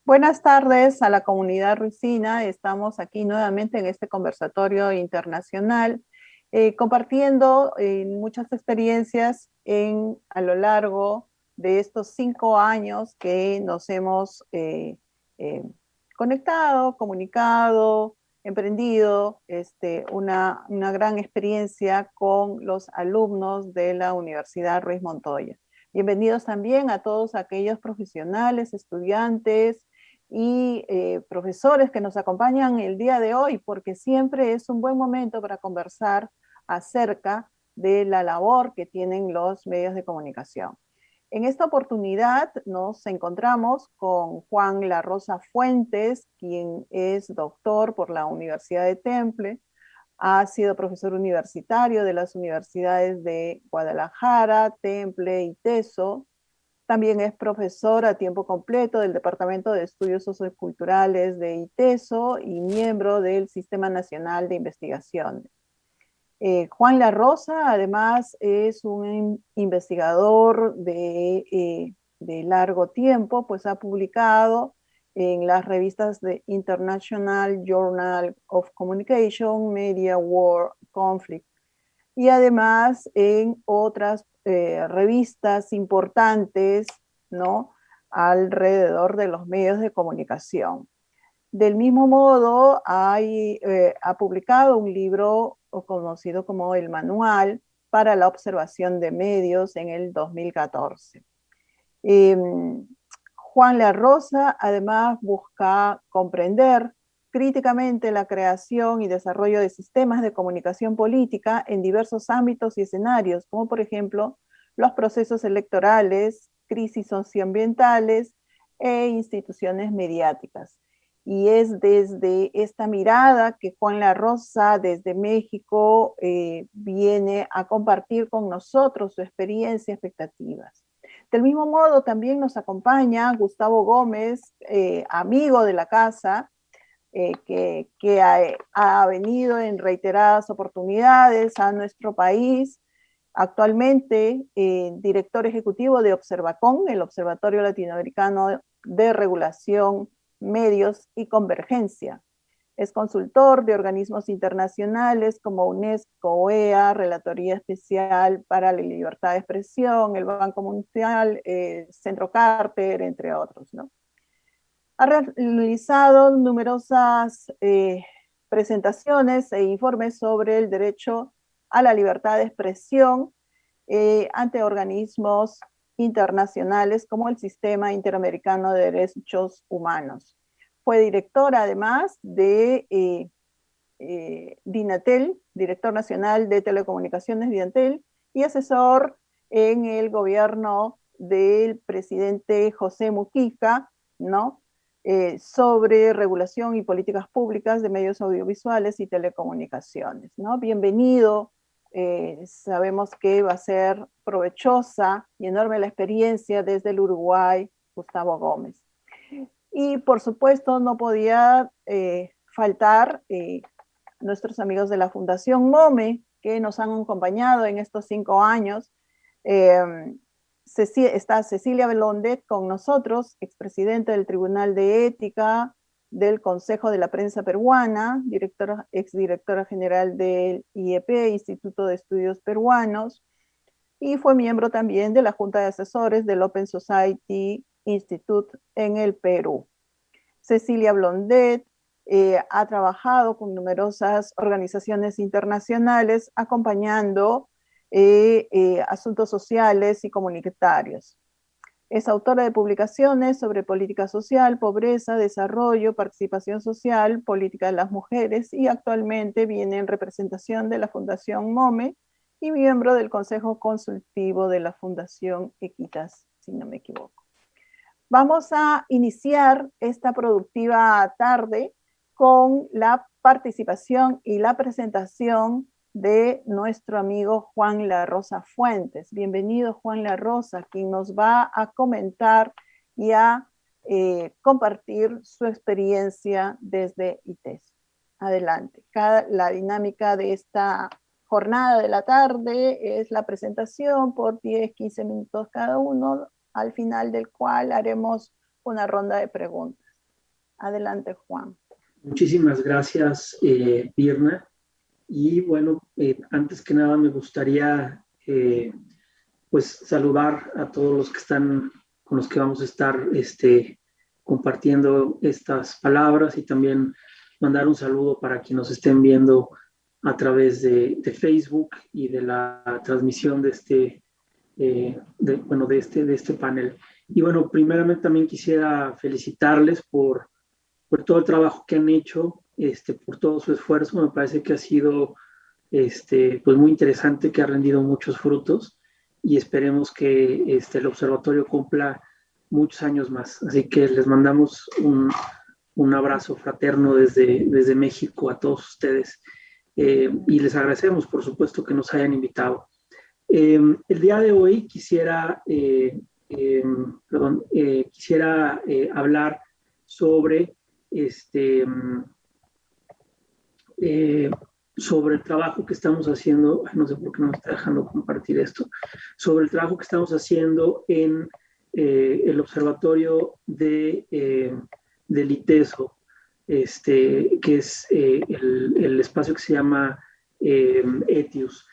Buenas tardes a la comunidad ruicina. Estamos aquí nuevamente en este conversatorio internacional, compartiendo muchas experiencias a lo largo de estos 5 años que nos hemos eh, conectado, comunicado, emprendido una gran experiencia con los alumnos de la Universidad Ruiz Montoya. Bienvenidos también a todos aquellos profesionales, estudiantes, y profesores que nos acompañan el día de hoy, porque siempre es un buen momento para conversar acerca de la labor que tienen los medios de comunicación. En esta oportunidad nos encontramos con Juan La Rosa Fuentes, quien es doctor por la Universidad de Temple, ha sido profesor universitario de las universidades de Guadalajara, Temple y Teso. También es profesor a tiempo completo del Departamento de Estudios Socioculturales de ITESO y miembro del Sistema Nacional de Investigación. Juan La Rosa, además, es un investigador de largo tiempo, pues ha publicado en las revistas de International Journal of Communication, Media, War, Conflict, y además en otras revistas importantes, ¿no?, alrededor de los medios de comunicación. Del mismo modo, ha publicado un libro conocido como El Manual para la Observación de Medios en el 2014. Eh, Juan La Rosa además busca comprender críticamente la creación y desarrollo de sistemas de comunicación política en diversos ámbitos y escenarios, como por ejemplo los procesos electorales, crisis socioambientales e instituciones mediáticas. Y es desde esta mirada que Juan La Rosa, desde México, viene a compartir con nosotros su experiencia y expectativas. Del mismo modo, también nos acompaña Gustavo Gómez, amigo de la casa, que ha venido en reiteradas oportunidades a nuestro país, actualmente director ejecutivo de Observacon, el Observatorio Latinoamericano de Regulación, Medios y Convergencia. Es consultor de organismos internacionales como UNESCO, OEA, Relatoría Especial para la Libertad de Expresión, el Banco Mundial, Centro Carter, entre otros, ¿no? Ha realizado numerosas presentaciones e informes sobre el derecho a la libertad de expresión ante organismos internacionales como el Sistema Interamericano de Derechos Humanos. Fue director además de DINATEL, director nacional de telecomunicaciones de DINATEL, y asesor en el gobierno del presidente José Mujica, ¿no?, sobre regulación y políticas públicas de medios audiovisuales y telecomunicaciones, ¿no? Bienvenido, sabemos que va a ser provechosa y enorme la experiencia desde el Uruguay, Gustavo Gómez. Y por supuesto no podía faltar nuestros amigos de la Fundación MOME, que nos han acompañado en estos 5 años. Está Cecilia Blondet con nosotros, expresidenta del Tribunal de Ética del Consejo de la Prensa Peruana, exdirectora general del IEP, Instituto de Estudios Peruanos, y fue miembro también de la Junta de Asesores del Open Society Institute en el Perú. Cecilia Blondet ha trabajado con numerosas organizaciones internacionales acompañando asuntos sociales y comunitarios. Es autora de publicaciones sobre política social, pobreza, desarrollo, participación social, política de las mujeres, y actualmente viene en representación de la Fundación MOME y miembro del Consejo Consultivo de la Fundación Equitas, si no me equivoco. Vamos a iniciar esta productiva tarde con la participación y la presentación de nuestro amigo Juan La Rosa Fuentes. Bienvenido, Juan La Rosa, quien nos va a comentar y a compartir su experiencia desde ITES. Adelante. La dinámica de esta jornada de la tarde es la presentación por 10-15 minutos cada uno, al final del cual haremos una ronda de preguntas. Adelante, Juan. Muchísimas gracias, Birna. Y bueno, antes que nada me gustaría pues saludar a todos los que están, con los que vamos a estar compartiendo estas palabras, y también mandar un saludo para quienes nos estén viendo a través de Facebook y de la transmisión de este panel. Y bueno, primeramente también quisiera felicitarles por todo el trabajo que han hecho, por todo su esfuerzo. Me parece que ha sido pues muy interesante, que ha rendido muchos frutos, y esperemos que el observatorio cumpla muchos años más. Así que les mandamos un abrazo fraterno desde México a todos ustedes, y les agradecemos, por supuesto, que nos hayan invitado. El día de hoy quisiera hablar sobre sobre el trabajo que estamos haciendo. No sé por qué no me está dejando compartir esto. Sobre el trabajo que estamos haciendo en el observatorio del ITESO, que es el espacio que se llama ETIUS.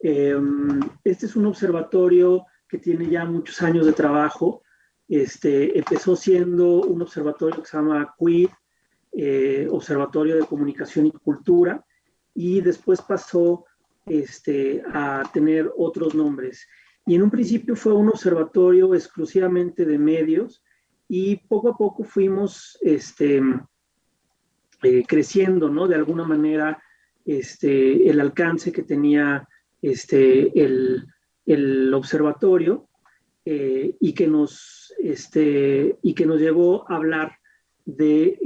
Este es un observatorio que tiene ya muchos años de trabajo. Empezó siendo un observatorio que se llama QUID, Observatorio de Comunicación y Cultura, y después pasó a tener otros nombres. Y en un principio fue un observatorio exclusivamente de medios, y poco a poco fuimos creciendo, ¿no? De alguna manera, el alcance que tenía el observatorio, y que nos llevó a hablar de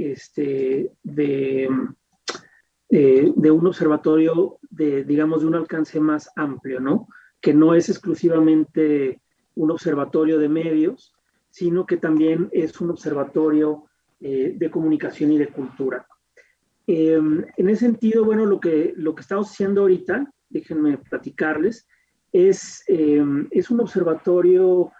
un observatorio digamos, de un alcance más amplio, ¿no? Que no es exclusivamente un observatorio de medios, sino que también es un observatorio de comunicación y de cultura. En ese sentido, bueno, lo que estamos haciendo ahorita, déjenme platicarles, es un observatorio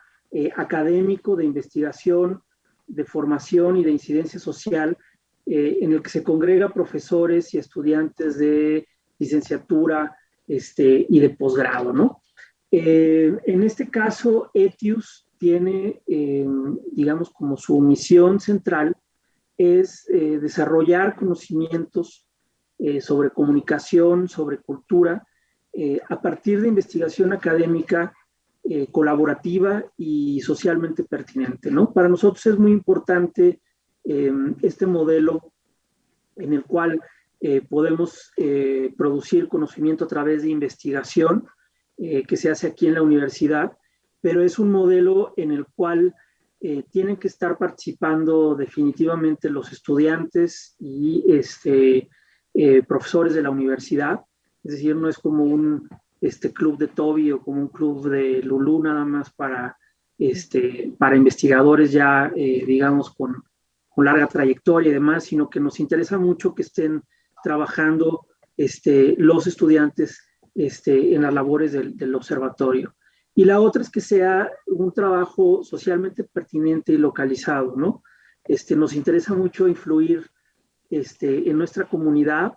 académico de investigación, de formación y de incidencia social, en el que se congrega profesores y estudiantes de licenciatura y de posgrado, ¿no? En este caso, ETIUS tiene, digamos, como su misión central es desarrollar conocimientos sobre comunicación, sobre cultura, a partir de investigación académica colaborativa y socialmente pertinente, ¿no? Para nosotros es muy importante este modelo en el cual podemos producir conocimiento a través de investigación que se hace aquí en la universidad, pero es un modelo en el cual tienen que estar participando definitivamente los estudiantes y profesores de la universidad. Es decir, no es como un club de Toby o como un club de Lulú nada más para investigadores ya, digamos, con larga trayectoria y demás, sino que nos interesa mucho que estén trabajando los estudiantes en las labores del observatorio. Y la otra es que sea un trabajo socialmente pertinente y localizado, ¿no? Nos interesa mucho influir en nuestra comunidad,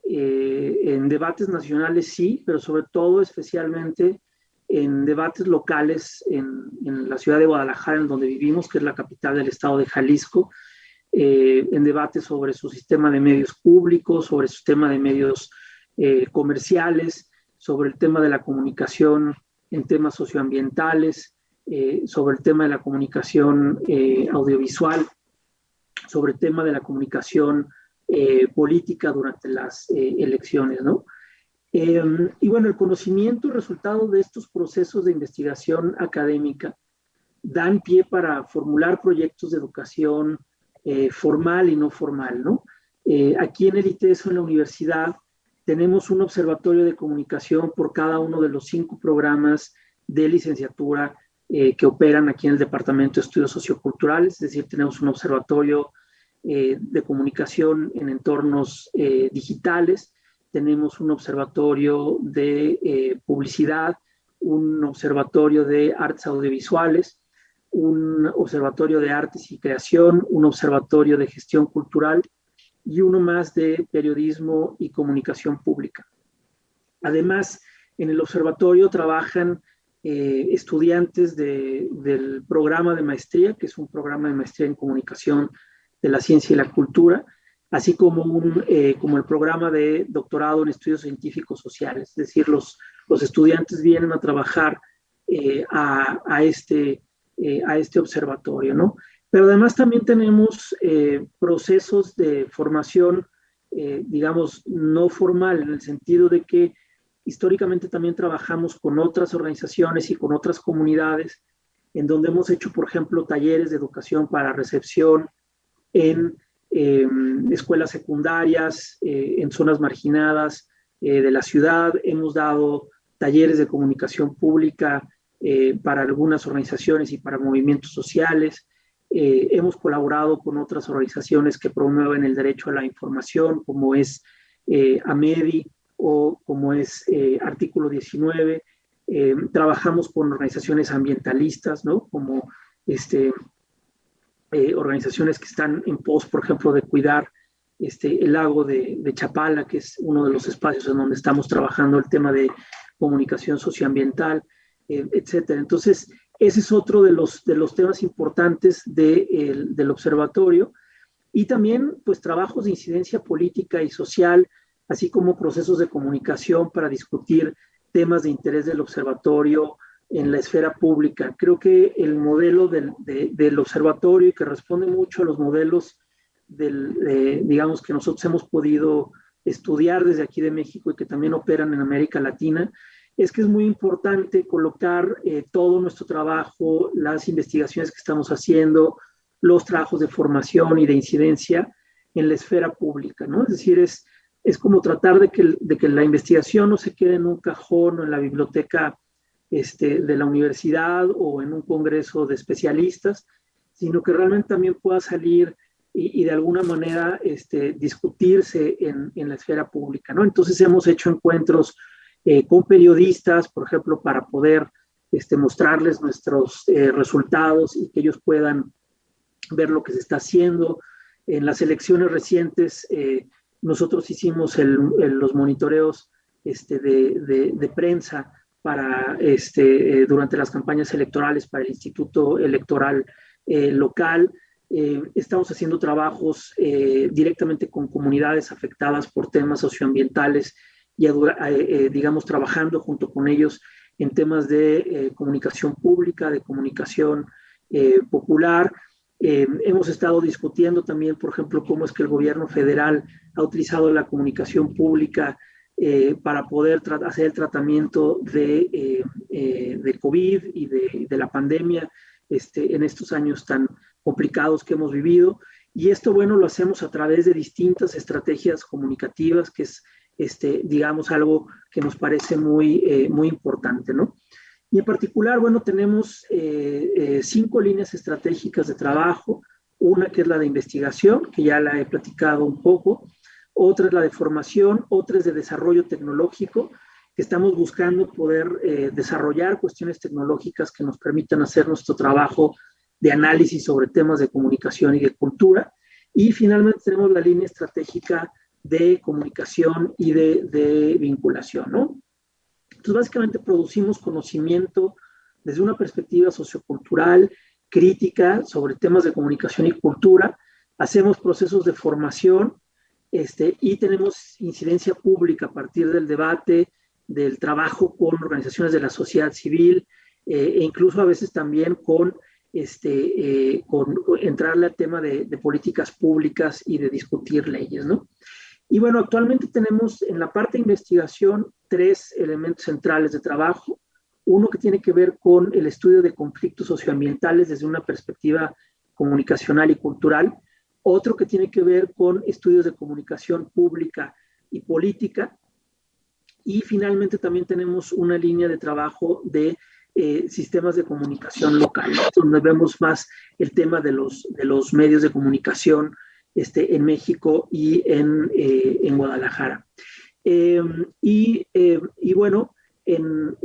en debates nacionales sí, pero sobre todo especialmente en debates locales en la ciudad de Guadalajara, en donde vivimos, que es la capital del estado de Jalisco, en debates sobre su sistema de medios públicos, sobre su sistema de medios comerciales, sobre el tema de la comunicación en temas socioambientales, sobre el tema de la comunicación audiovisual, sobre el tema de la comunicación política durante las elecciones, ¿no? Y bueno, el conocimiento y resultado de estos procesos de investigación académica dan pie para formular proyectos de educación formal y no formal, ¿no? Aquí en el ITESO, en la universidad, tenemos un observatorio de comunicación por cada uno de los 5 programas de licenciatura que operan aquí en el Departamento de Estudios Socioculturales, es decir, tenemos un observatorio de comunicación en entornos digitales, tenemos un observatorio de publicidad, un observatorio de artes audiovisuales, un observatorio de artes y creación, un observatorio de gestión cultural y uno más de periodismo y comunicación pública. Además, en el observatorio trabajan estudiantes del programa de maestría, que es un programa de maestría en comunicación de la ciencia y la cultura, así como, como el programa de doctorado en estudios científicos sociales. Es decir, los estudiantes vienen a trabajar a este observatorio, ¿no? Pero además también tenemos procesos de formación, digamos, no formal, en el sentido de que históricamente también trabajamos con otras organizaciones y con otras comunidades, en donde hemos hecho, por ejemplo, talleres de educación para recepción en escuelas secundarias, en zonas marginadas de la ciudad. Hemos dado talleres de comunicación pública para algunas organizaciones y para movimientos sociales. Hemos colaborado con otras organizaciones que promueven el derecho a la información, como es AMEDI o como es Artículo 19. Trabajamos con organizaciones ambientalistas, ¿no? Como organizaciones que están en pos, por ejemplo, de cuidar el lago de Chapala, que es uno de los espacios en donde estamos trabajando el tema de comunicación socioambiental, etcétera. Entonces, ese es otro de los temas importantes del observatorio. Y también, pues, trabajos de incidencia política y social, así como procesos de comunicación para discutir temas de interés del observatorio en la esfera pública. Creo que el modelo del observatorio, y que responde mucho a los modelos digamos, que nosotros hemos podido estudiar desde aquí de México y que también operan en América Latina, es que es muy importante colocar todo nuestro trabajo, las investigaciones que estamos haciendo, los trabajos de formación y de incidencia en la esfera pública, ¿no? Es decir, es como tratar de que la investigación no se quede en un cajón o en la biblioteca de la universidad o en un congreso de especialistas, sino que realmente también pueda salir y de alguna manera discutirse en la esfera pública, ¿no? Entonces hemos hecho encuentros con periodistas, por ejemplo, para poder mostrarles nuestros resultados y que ellos puedan ver lo que se está haciendo. En las elecciones recientes, nosotros hicimos los monitoreos de prensa para, durante las campañas electorales para el Instituto Electoral local. Estamos haciendo trabajos directamente con comunidades afectadas por temas socioambientales y, digamos, trabajando junto con ellos en temas de comunicación pública, de comunicación popular. Hemos estado discutiendo también, por ejemplo, cómo es que el gobierno federal ha utilizado la comunicación pública para poder hacer el tratamiento de COVID y de la pandemia en estos años tan complicados que hemos vivido. Y esto, bueno, lo hacemos a través de distintas estrategias comunicativas, que es, digamos, algo que nos parece muy importante, ¿no? Y en particular, bueno, tenemos 5 líneas estratégicas de trabajo. Una que es la de investigación, que ya la he platicado un poco. Otra es la de formación, otra es de desarrollo tecnológico, que estamos buscando poder desarrollar cuestiones tecnológicas que nos permitan hacer nuestro trabajo de análisis sobre temas de comunicación y de cultura. Y finalmente tenemos la línea estratégica de comunicación y de vinculación, ¿no? Entonces, básicamente producimos conocimiento desde una perspectiva sociocultural, crítica, sobre temas de comunicación y cultura. Hacemos procesos de formación y tenemos incidencia pública a partir del debate, del trabajo con organizaciones de la sociedad civil e incluso a veces también con entrarle al tema de políticas públicas y de discutir leyes, ¿no? Y bueno, actualmente tenemos en la parte de investigación 3 elementos centrales de trabajo. Uno que tiene que ver con el estudio de conflictos socioambientales desde una perspectiva comunicacional y cultural, otro que tiene que ver con estudios de comunicación pública y política, y finalmente también tenemos una línea de trabajo de sistemas de comunicación local, donde vemos más el tema de los medios de comunicación en México y en Guadalajara. Y bueno, en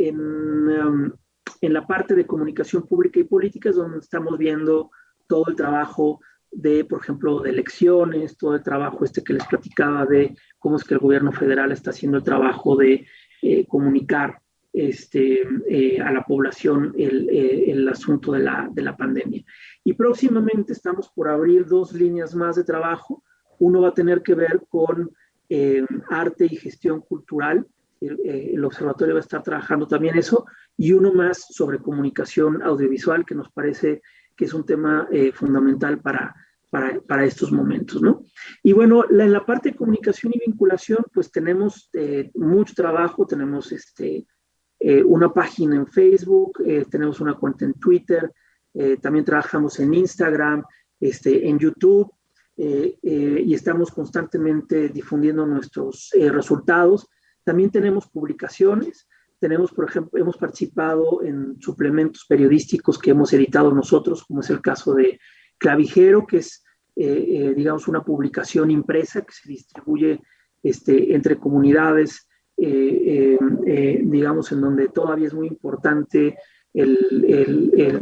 la parte de comunicación pública y política es donde estamos viendo todo el trabajo de, por ejemplo, de elecciones, todo el trabajo que les platicaba de cómo es que el gobierno federal está haciendo el trabajo de comunicar a la población el asunto de la pandemia. Y próximamente estamos por abrir 2 líneas más de trabajo. Uno va a tener que ver con arte y gestión cultural. El observatorio va a estar trabajando también eso, y uno más sobre comunicación audiovisual, que nos parece que es un tema fundamental para estos momentos, ¿no? Y bueno, en la parte de comunicación y vinculación, pues tenemos mucho trabajo, tenemos una página en Facebook, tenemos una cuenta en Twitter, también trabajamos en Instagram, en YouTube, y estamos constantemente difundiendo nuestros resultados. También tenemos publicaciones, tenemos, por ejemplo, hemos participado en suplementos periodísticos que hemos editado nosotros, como es el caso de Clavijero, que es, digamos, una publicación impresa que se distribuye entre comunidades, digamos, en donde todavía es muy importante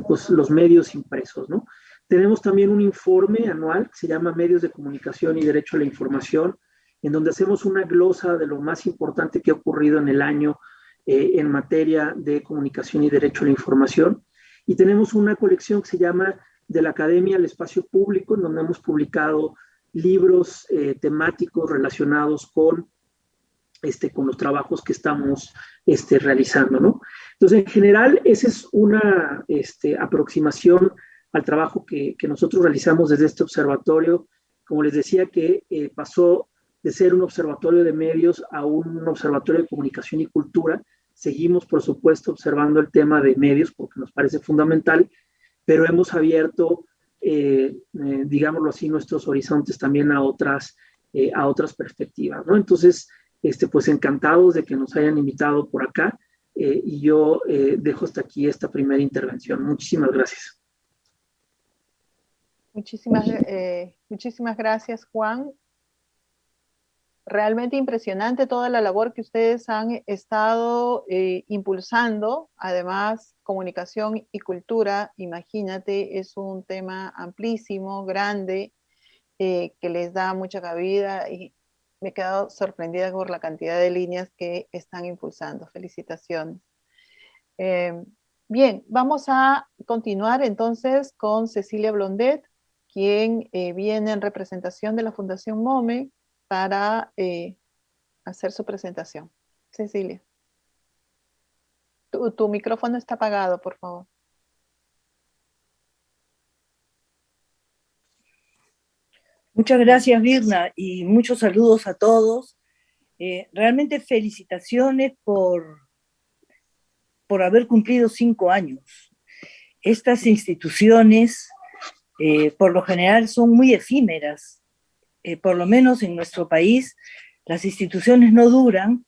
pues, los medios impresos, ¿no? Tenemos también un informe anual que se llama Medios de Comunicación y Derecho a la Información, en donde hacemos una glosa de lo más importante que ha ocurrido en el año en materia de comunicación y derecho a la información. Y tenemos una colección que se llama De la Academia al Espacio Público, en donde hemos publicado libros temáticos relacionados con los trabajos que estamos realizando, ¿no? Entonces, en general, esa es una aproximación al trabajo que nosotros realizamos desde este observatorio. Como les decía, que pasó de ser un observatorio de medios a un observatorio de comunicación y cultura. Seguimos, por supuesto, observando el tema de medios porque nos parece fundamental, pero hemos abierto, digámoslo así, nuestros horizontes también a otras perspectivas, ¿no? Entonces, pues encantados de que nos hayan invitado por acá, y yo dejo hasta aquí esta primera intervención. Muchísimas gracias. Muchísimas gracias, Juan. Realmente impresionante toda la labor que ustedes han estado impulsando. Además, comunicación y cultura, imagínate, es un tema amplísimo, grande, que les da mucha cabida, y me he quedado sorprendida por la cantidad de líneas que están impulsando. Felicitaciones. Bien, vamos a continuar entonces con Cecilia Blondet, quien viene en representación de la Fundación MOME para hacer su presentación. Cecilia, tu micrófono está apagado, por favor. Muchas gracias, Virna, y muchos saludos a todos. Realmente felicitaciones por haber cumplido 5 años. Estas instituciones, por lo general, son muy efímeras. Por lo menos en nuestro país, las instituciones no duran,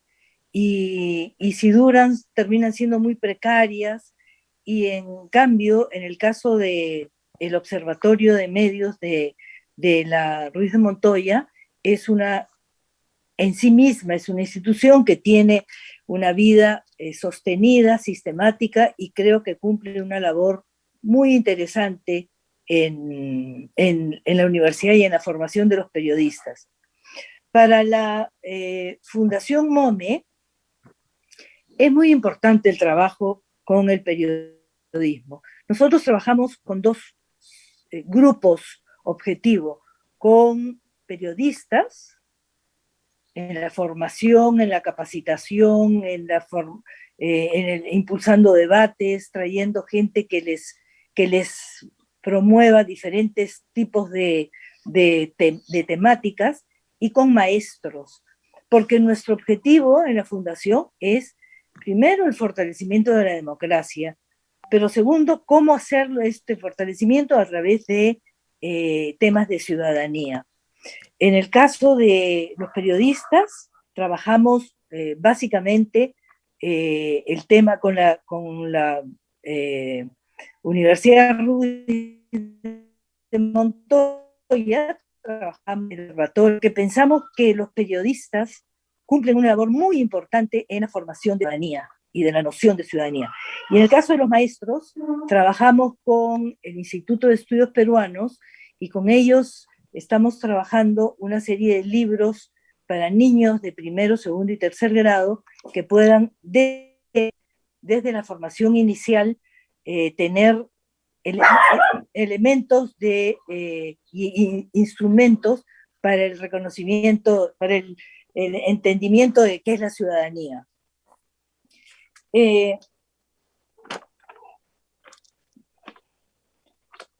y si duran, terminan siendo muy precarias. Y en cambio, en el caso del Observatorio de Medios de la Ruiz de Montoya, en sí misma es una institución que tiene una vida sostenida, sistemática, y creo que cumple una labor muy interesante en la universidad y en la formación de los periodistas. Para la Fundación MOME es muy importante el trabajo con el periodismo. Nosotros trabajamos con 2 grupos objetivos, con periodistas en la formación, en la capacitación, impulsando debates, trayendo gente que les promueva diferentes tipos de temáticas, y con maestros, porque nuestro objetivo en la Fundación es primero, el fortalecimiento de la democracia, pero segundo, cómo hacer este fortalecimiento a través de temas de ciudadanía. En el caso de los periodistas, trabajamos básicamente el tema con la Universidad Ruiz de Montoya, trabajamos en el observatorio, que pensamos que los periodistas cumplen una labor muy importante en la formación de ciudadanía y de la noción de ciudadanía. Y en el caso de los maestros, trabajamos con el Instituto de Estudios Peruanos y con ellos estamos trabajando una serie de libros para niños de primero, segundo y tercer grado que puedan desde la formación inicial tener elementos y instrumentos para el reconocimiento, para el entendimiento de qué es la ciudadanía. En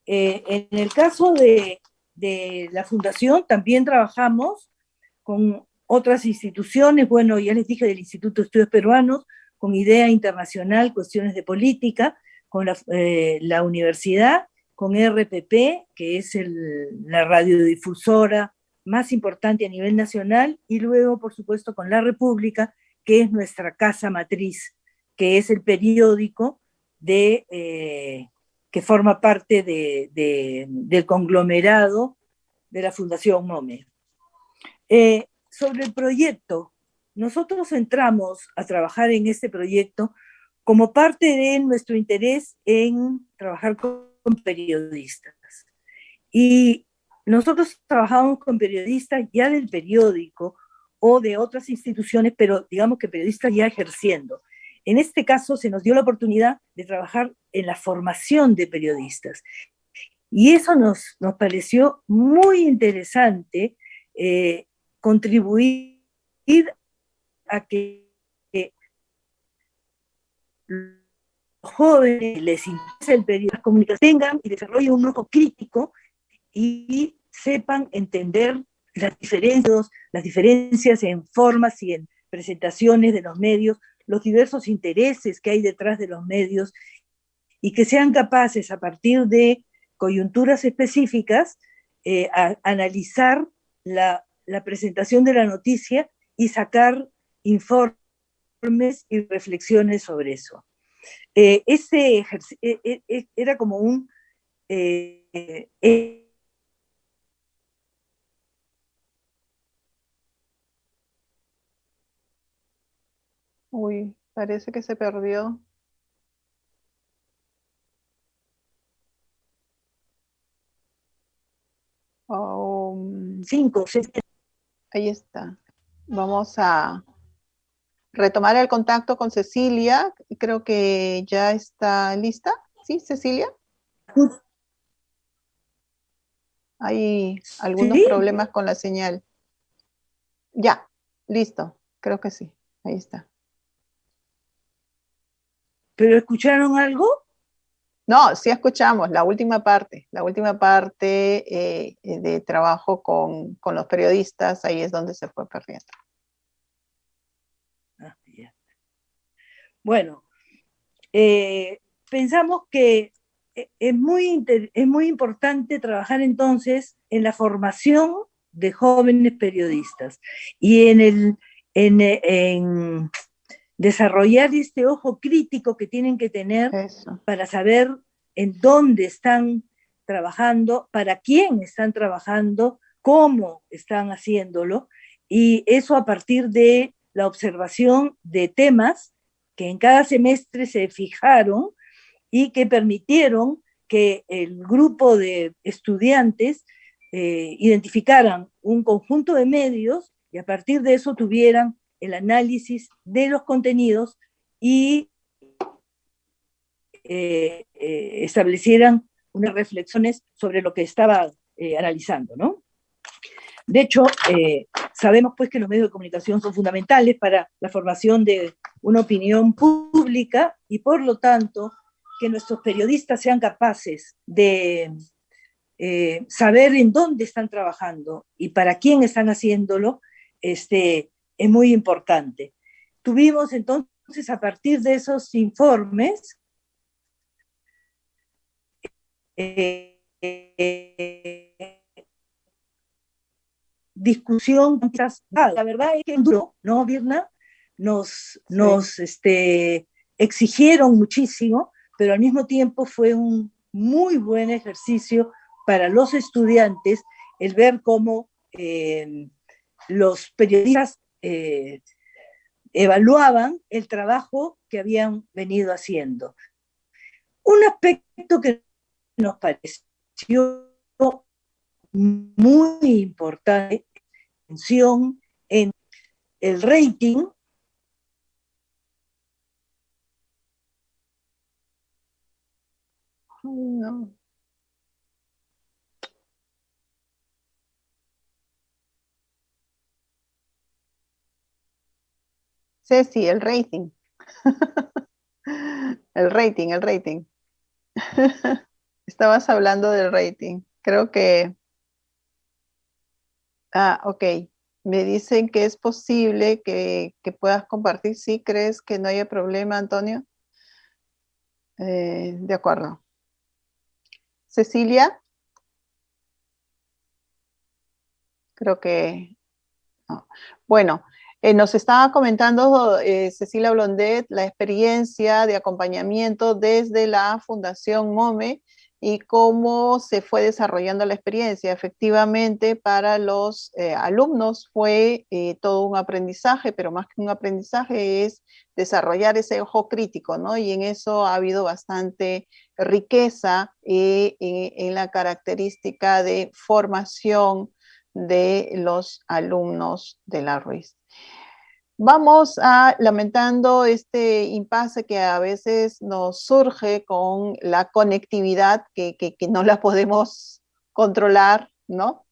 el caso de la fundación también trabajamos con otras instituciones, bueno, ya les dije del Instituto de Estudios Peruanos, con Idea Internacional, Cuestiones de Política, con la universidad, con RPP, que es la radiodifusora más importante a nivel nacional, y luego, por supuesto, con La República, que es nuestra casa matriz, que es el periódico que forma parte del conglomerado de la Fundación MOME. Sobre el proyecto, nosotros entramos a trabajar en este proyecto como parte de nuestro interés en trabajar con periodistas. Y nosotros trabajamos con periodistas ya del periódico o de otras instituciones, pero digamos que periodistas ya ejerciendo. En este caso se nos dio la oportunidad de trabajar en la formación de periodistas. Y eso nos pareció muy interesante, contribuir a que los jóvenes les interese el periodismo, las comunicaciones, tengan y desarrollen un ojo crítico y sepan entender las diferencias en formas y en presentaciones de los medios, los diversos intereses que hay detrás de los medios, y que sean capaces, a partir de coyunturas específicas, a analizar la presentación de la noticia y sacar informes y reflexiones sobre eso. Ese era como un... Uy, parece que se perdió. Cinco, seis. Ahí está. Vamos a retomar el contacto con Cecilia. Creo que ya está lista. ¿Sí, Cecilia? Hay algunos problemas con la señal. Ya, listo. Creo que sí. Ahí está. ¿Pero escucharon algo? No, sí escuchamos la última parte de trabajo con los periodistas, ahí es donde se fue perdiendo. Bueno, pensamos que es muy importante trabajar entonces en la formación de jóvenes periodistas y en desarrollar este ojo crítico que tienen que tener para saber en dónde están trabajando, para quién están trabajando, cómo están haciéndolo, y eso a partir de la observación de temas que en cada semestre se fijaron y que permitieron que el grupo de estudiantes identificaran un conjunto de medios y a partir de eso tuvieran el análisis de los contenidos y establecieran unas reflexiones sobre lo que estaba analizando, ¿no? De hecho, sabemos pues que los medios de comunicación son fundamentales para la formación de una opinión pública y por lo tanto que nuestros periodistas sean capaces de saber en dónde están trabajando y para quién están haciéndolo, es muy importante. Tuvimos entonces a partir de esos informes, discusión, la verdad es que duro, ¿no, Virna? Nos exigieron muchísimo, pero al mismo tiempo fue un muy buen ejercicio para los estudiantes el ver cómo los periodistas evaluaban el trabajo que habían venido haciendo. Un aspecto que nos pareció muy importante, atención en el rating. No. Ceci, el rating. El rating, el rating. Estabas hablando del rating. Creo que... Ah, ok. Me dicen que es posible que puedas compartir. ¿Sí crees que no haya problema, Antonio? De acuerdo. Cecilia, creo que... no. Bueno, nos estaba comentando Cecilia Blondet la experiencia de acompañamiento desde la Fundación MOME y cómo se fue desarrollando la experiencia. Efectivamente, para los alumnos fue todo un aprendizaje, pero más que un aprendizaje es desarrollar ese ojo crítico, ¿no? Y en eso ha habido bastante riqueza en la característica de formación de los alumnos de la Ruiz. Vamos a, lamentando este impasse que a veces nos surge con la conectividad, que no la podemos controlar, ¿no?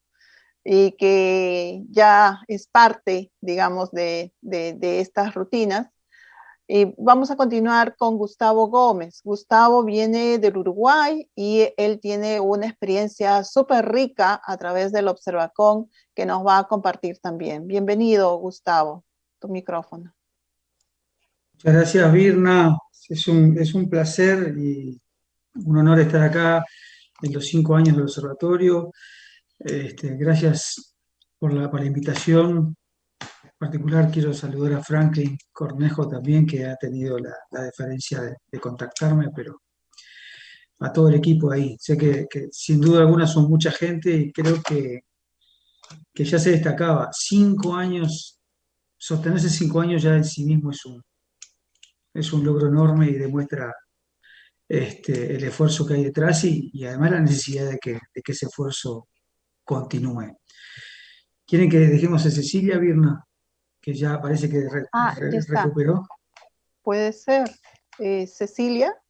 Y que ya es parte, digamos, de estas rutinas. Vamos a continuar con Gustavo Gómez. Gustavo viene del Uruguay y él tiene una experiencia súper rica a través del Observacón que nos va a compartir también. Bienvenido, Gustavo. Tu micrófono. Muchas gracias, Virna. Es un placer y un honor estar acá en los 5 años del observatorio. Gracias por la invitación. En particular quiero saludar a Franklin Cornejo también, que ha tenido la deferencia de contactarme, pero a todo el equipo ahí. Sé que sin duda alguna son mucha gente y creo que ya se destacaba. 5 años, sostenerse 5 años ya en sí mismo es un logro enorme y demuestra el esfuerzo que hay detrás y además la necesidad de que ese esfuerzo continúe. ¿Quieren que dejemos a Cecilia, Virna? Que ya parece que Ya está. recuperó. Puede ser. Cecilia.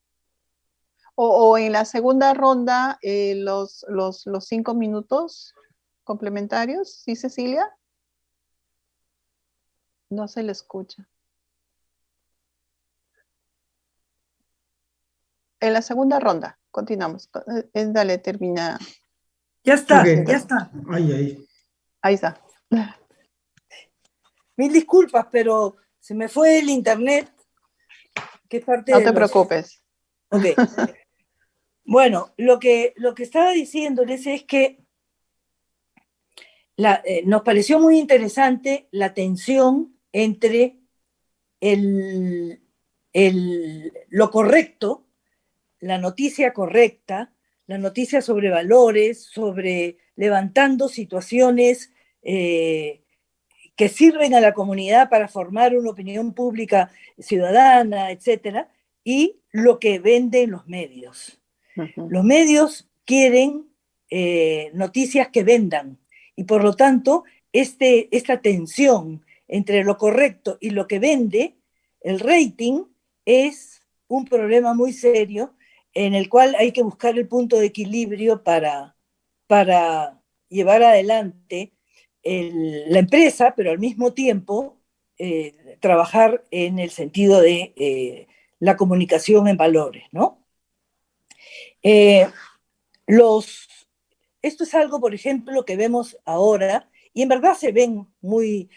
O en la segunda ronda, los 5 minutos complementarios. ¿Sí, Cecilia? No se le escucha. En la segunda ronda, continuamos. Dale, termina. Ya está, Okay. ya está. Ahí está. Mil disculpas, pero se me fue el internet. ¿Qué parte no te preocupes. Ok. Bueno, lo que estaba diciéndoles es que nos pareció muy interesante la tensión entre lo correcto, la noticia correcta, la noticia sobre valores, sobre levantando situaciones que sirven a la comunidad para formar una opinión pública ciudadana, etcétera, y lo que venden los medios. Uh-huh. Los medios quieren noticias que vendan, y por lo tanto, esta tensión entre lo correcto y lo que vende, el rating, es un problema muy serio en el cual hay que buscar el punto de equilibrio para llevar adelante la empresa, pero al mismo tiempo trabajar en el sentido de la comunicación en valores, ¿no? Esto es algo, por ejemplo, que vemos ahora, y en verdad se ven muy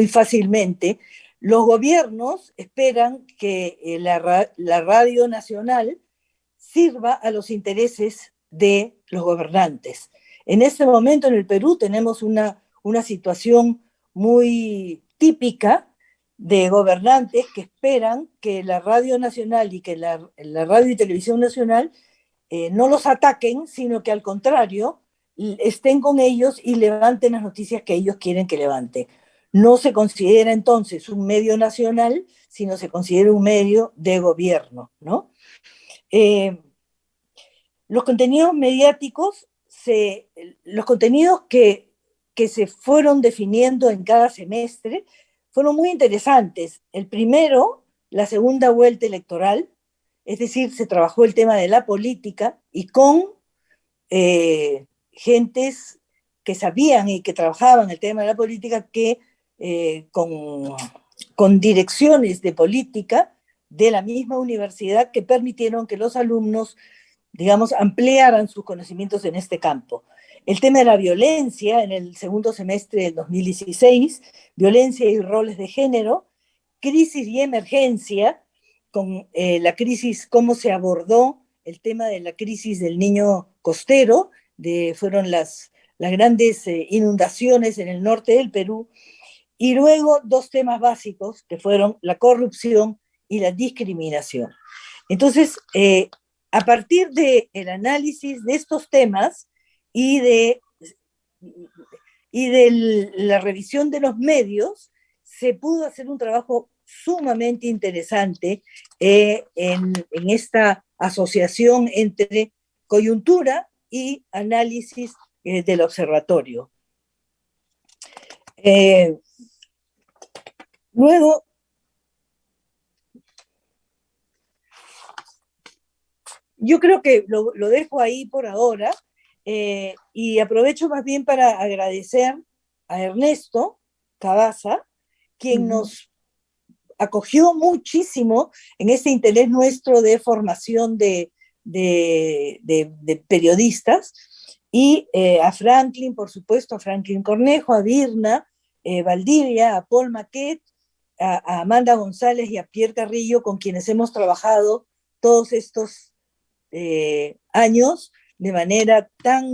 fácilmente, Los gobiernos esperan que la radio nacional sirva a los intereses de los gobernantes. En este momento en el Perú tenemos una situación muy típica de gobernantes que esperan que la radio nacional y que la radio y televisión nacional no los ataquen, sino que al contrario, estén con ellos y levanten las noticias que ellos quieren que levanten. No se considera entonces un medio nacional, sino se considera un medio de gobierno, ¿no? Los contenidos mediáticos, los contenidos que se fueron definiendo en cada semestre fueron muy interesantes. El primero, la segunda vuelta electoral, es decir, se trabajó el tema de la política y con gentes que sabían y que trabajaban el tema de la política, que con direcciones de política de la misma universidad que permitieron que los alumnos, digamos, ampliaran sus conocimientos en este campo. El tema de la violencia en el segundo semestre del 2016, violencia y roles de género, crisis y emergencia, con la crisis, cómo se abordó el tema de la crisis del niño costero, fueron las grandes inundaciones en el norte del Perú, y luego dos temas básicos que fueron la corrupción y la discriminación. Entonces, a partir del análisis de estos temas y de la revisión de los medios, se pudo hacer un trabajo sumamente interesante en esta asociación entre coyuntura y análisis del observatorio. Luego, yo creo que lo dejo ahí por ahora y aprovecho más bien para agradecer a Ernesto Cabaza, quien nos acogió muchísimo en este interés nuestro de formación de periodistas, y a Franklin, por supuesto, a Franklin Cornejo, a Virna Valdivia, a Paul Maquet, a Amanda González y a Pierre Carrillo, con quienes hemos trabajado todos estos años de manera tan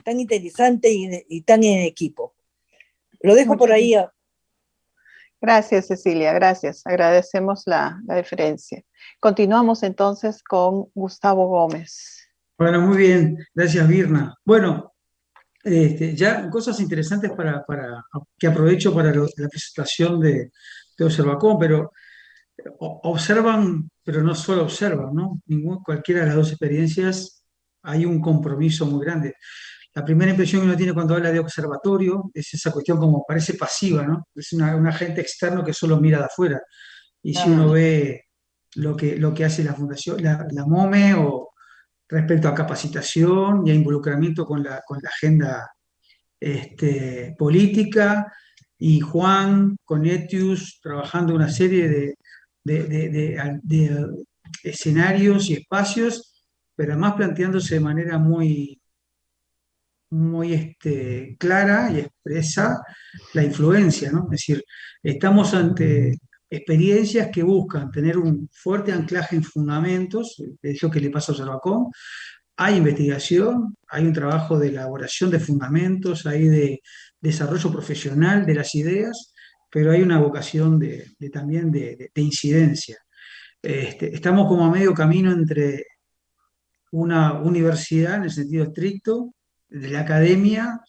interesante y tan en equipo. Lo dejo por ahí. Gracias, Cecilia, gracias. Agradecemos la deferencia. Continuamos entonces con Gustavo Gómez. Bueno, muy bien. Gracias, Virna. Bueno, ya cosas interesantes que aprovecho para la presentación de Observacom, pero observan, pero no solo observan, ¿no? Cualquiera de las dos experiencias hay un compromiso muy grande. La primera impresión que uno tiene cuando habla de observatorio es esa cuestión como parece pasiva, ¿no? Es un agente externo que solo mira de afuera. Y si uno ve lo que hace la Fundación, la MOME, o respecto a capacitación y a involucramiento con la agenda política, y Juan con Etius trabajando una serie de escenarios y espacios, pero además planteándose de manera muy clara y expresa la influencia, ¿no? Es decir, estamos ante experiencias que buscan tener un fuerte anclaje en fundamentos, es lo que le pasa a Observacom. Hay investigación, hay un trabajo de elaboración de fundamentos, hay de desarrollo profesional de las ideas, pero hay una vocación también de incidencia. Estamos como a medio camino entre una universidad, en el sentido estricto, de la academia,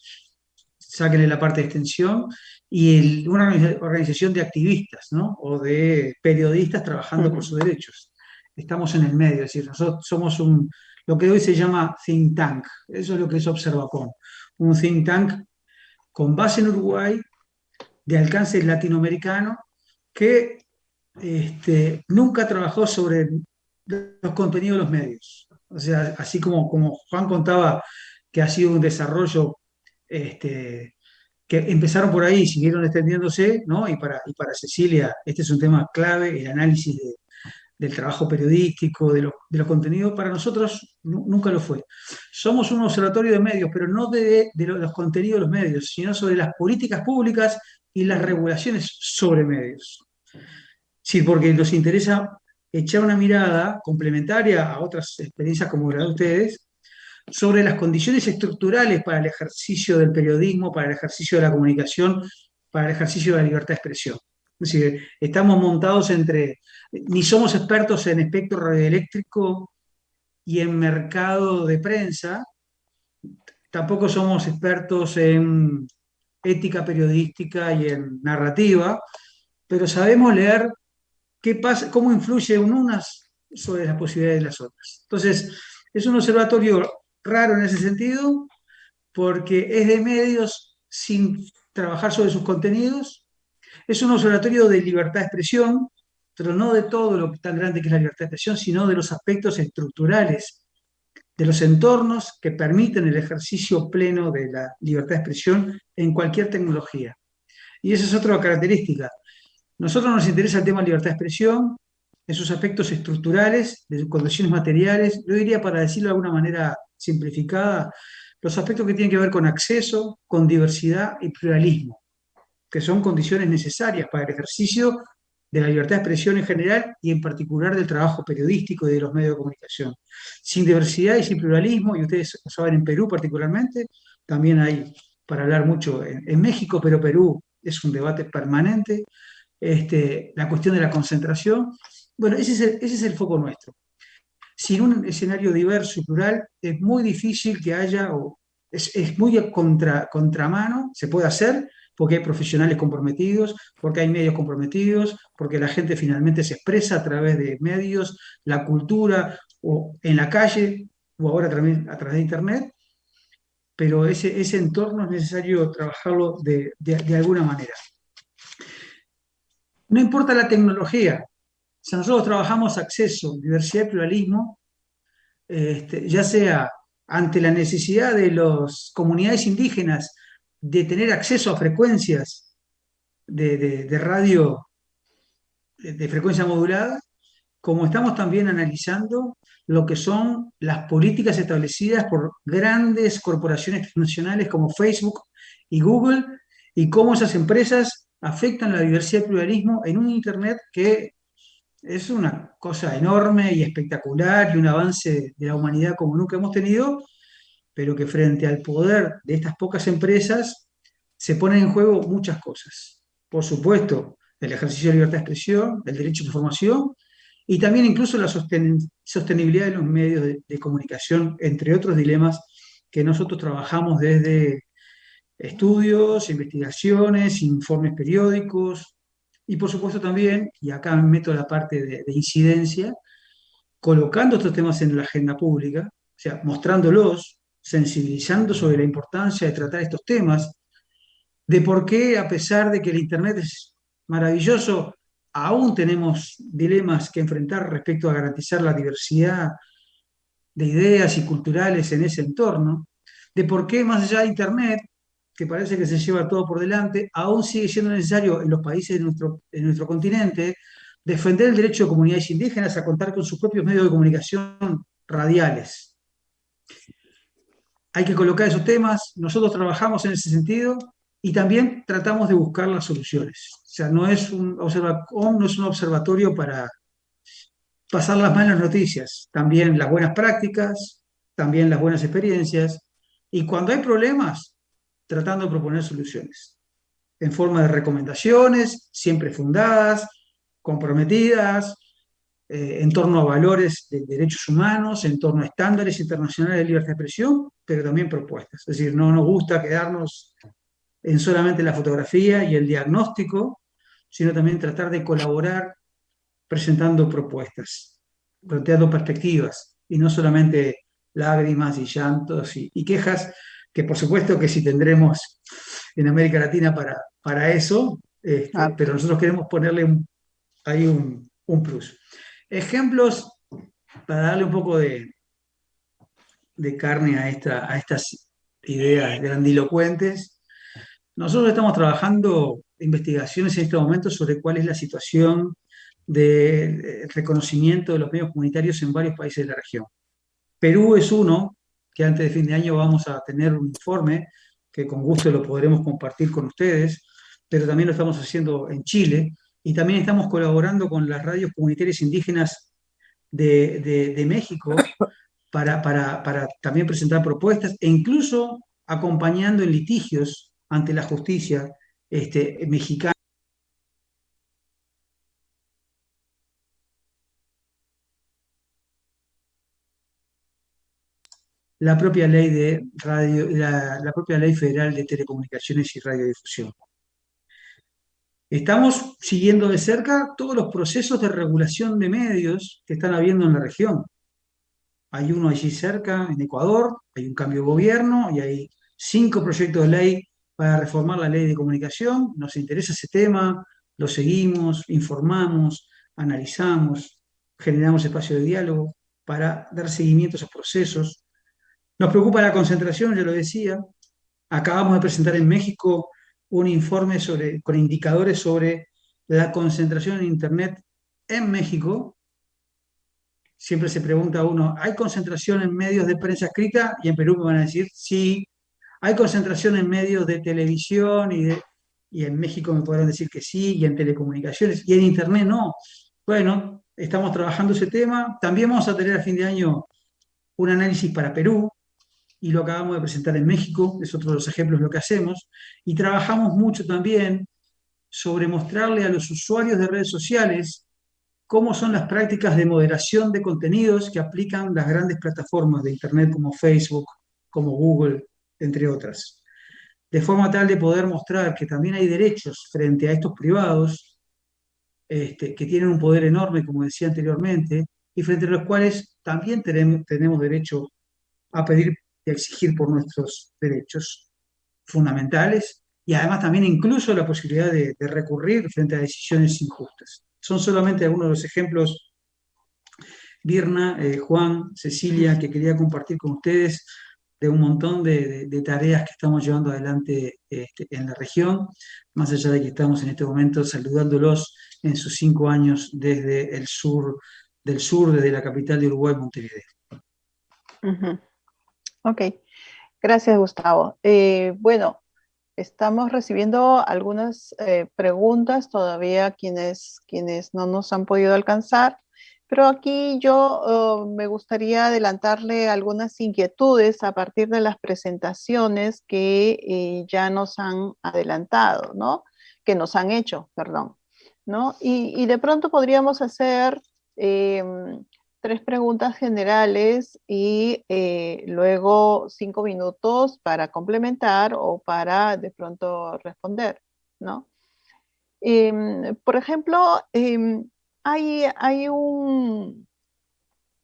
sáquenle la parte de extensión, y una organización de activistas, ¿no? O de periodistas trabajando por sus derechos. Estamos en el medio, es decir, nosotros somos lo que hoy se llama think tank. Eso es lo que es Observacom. Un think tank con base en Uruguay, de alcance latinoamericano, que nunca trabajó sobre los contenidos de los medios. O sea, así como Juan contaba que ha sido un desarrollo que empezaron por ahí y siguieron extendiéndose, ¿no? Y para Cecilia, este es un tema clave, el análisis del trabajo periodístico, de los contenidos. Para nosotros nunca lo fue. Somos un observatorio de medios, pero no de los contenidos de los medios, sino sobre las políticas públicas y las regulaciones sobre medios. Sí, porque nos interesa echar una mirada complementaria a otras experiencias como la de ustedes sobre las condiciones estructurales para el ejercicio del periodismo, para el ejercicio de la comunicación, para el ejercicio de la libertad de expresión. Es decir, estamos montados ni somos expertos en espectro radioeléctrico y en mercado de prensa, tampoco somos expertos en ética periodística y en narrativa, pero sabemos leer qué pasa, cómo influye unas sobre las posibilidades de las otras. Entonces, es un observatorio raro en ese sentido, porque es de medios sin trabajar sobre sus contenidos, es un observatorio de libertad de expresión, pero no de todo lo tan grande que es la libertad de expresión, sino de los aspectos estructurales, de los entornos que permiten el ejercicio pleno de la libertad de expresión en cualquier tecnología. Y esa es otra característica. Nosotros nos interesa el tema de libertad de expresión, en sus aspectos estructurales, de sus condiciones materiales, yo diría, para decirlo de alguna manera simplificada, los aspectos que tienen que ver con acceso, con diversidad y pluralismo, que son condiciones necesarias para el ejercicio de la libertad de expresión en general y en particular del trabajo periodístico y de los medios de comunicación. Sin diversidad y sin pluralismo, y ustedes lo saben en Perú particularmente, también hay para hablar mucho en México, pero Perú es un debate permanente, la cuestión de la concentración. Bueno, ese es el foco nuestro. Sin un escenario diverso y plural es muy difícil que haya, o es muy contramano, se puede hacer, porque hay profesionales comprometidos, porque hay medios comprometidos, porque la gente finalmente se expresa a través de medios, la cultura, o en la calle, o ahora también a través de Internet, pero ese entorno es necesario trabajarlo de alguna manera. No importa la tecnología, si nosotros trabajamos acceso, diversidad y pluralismo, ya sea ante la necesidad de las comunidades indígenas de tener acceso a frecuencias de radio de frecuencia modulada, como estamos también analizando lo que son las políticas establecidas por grandes corporaciones transnacionales como Facebook y Google, y cómo esas empresas afectan la diversidad y pluralismo en un Internet que es una cosa enorme y espectacular y un avance de la humanidad como nunca hemos tenido, pero que frente al poder de estas pocas empresas se ponen en juego muchas cosas. Por supuesto, el ejercicio de libertad de expresión, el derecho a la información y también incluso la sostenibilidad de los medios de comunicación, entre otros dilemas que nosotros trabajamos desde estudios, investigaciones, informes periódicos y por supuesto también, y acá me meto la parte de incidencia, colocando estos temas en la agenda pública, o sea, mostrándolos, sensibilizando sobre la importancia de tratar estos temas, de por qué, a pesar de que el Internet es maravilloso, aún tenemos dilemas que enfrentar respecto a garantizar la diversidad de ideas y culturales en ese entorno, de por qué, más allá de Internet, que parece que se lleva todo por delante, aún sigue siendo necesario en los países de nuestro continente defender el derecho de comunidades indígenas a contar con sus propios medios de comunicación radiales. Hay que colocar esos temas, nosotros trabajamos en ese sentido y también tratamos de buscar las soluciones. O sea, no es un observatorio para pasar las malas noticias, también las buenas prácticas, también las buenas experiencias, y cuando hay problemas, tratando de proponer soluciones, en forma de recomendaciones, siempre fundadas, comprometidas, en torno a valores de derechos humanos, en torno a estándares internacionales de libertad de expresión, pero también propuestas. Es decir, no nos gusta quedarnos en solamente la fotografía y el diagnóstico, sino también tratar de colaborar presentando propuestas, planteando perspectivas, y no solamente lágrimas y llantos y quejas, que por supuesto que sí tendremos en América Latina para eso, pero nosotros queremos ponerle ahí un plus. Ejemplos para darle un poco de carne a estas ideas grandilocuentes. Nosotros estamos trabajando investigaciones en este momento sobre cuál es la situación de reconocimiento de los medios comunitarios en varios países de la región. Perú es uno, que antes de fin de año vamos a tener un informe que con gusto lo podremos compartir con ustedes, pero también lo estamos haciendo en Chile, y también estamos colaborando con las radios comunitarias indígenas de México para también presentar propuestas e incluso acompañando en litigios ante la justicia mexicana. La propia ley de radio, la propia ley federal de telecomunicaciones y radiodifusión. Estamos siguiendo de cerca todos los procesos de regulación de medios que están habiendo en la región. Hay uno allí cerca, en Ecuador, hay un cambio de gobierno y hay 5 proyectos de ley para reformar la ley de comunicación. Nos interesa ese tema, lo seguimos, informamos, analizamos, generamos espacio de diálogo para dar seguimiento a esos procesos. Nos preocupa la concentración, ya lo decía. Acabamos de presentar en México un informe con indicadores sobre la concentración en Internet en México. Siempre se pregunta a uno, ¿hay concentración en medios de prensa escrita? Y en Perú me van a decir, sí. ¿Hay concentración en medios de televisión? Y en México me podrán decir que sí, y en telecomunicaciones, y en Internet no. Bueno, estamos trabajando ese tema. También vamos a tener a fin de año un análisis para Perú, y lo acabamos de presentar en México, es otro de los ejemplos de lo que hacemos, y trabajamos mucho también sobre mostrarle a los usuarios de redes sociales cómo son las prácticas de moderación de contenidos que aplican las grandes plataformas de Internet como Facebook, como Google, entre otras. De forma tal de poder mostrar que también hay derechos frente a estos privados, que tienen un poder enorme, como decía anteriormente, y frente a los cuales también tenemos derecho a pedir y a exigir por nuestros derechos fundamentales, y además también incluso la posibilidad de recurrir frente a decisiones injustas. Son solamente algunos de los ejemplos, Virna, Juan, Cecilia, que quería compartir con ustedes de un montón de tareas que estamos llevando adelante en la región, más allá de que estamos en este momento saludándolos en sus 5 años desde el sur, desde la capital de Uruguay, Montevideo. Uh-huh. Ok, gracias, Gustavo. Bueno, estamos recibiendo algunas preguntas todavía quienes no nos han podido alcanzar, pero aquí yo me gustaría adelantarle algunas inquietudes a partir de las presentaciones que ya nos han adelantado, ¿no? Que nos han hecho, perdón, ¿no? Y de pronto podríamos hacer 3 preguntas generales y luego 5 minutos para complementar o para de pronto responder, ¿no? Por ejemplo, hay un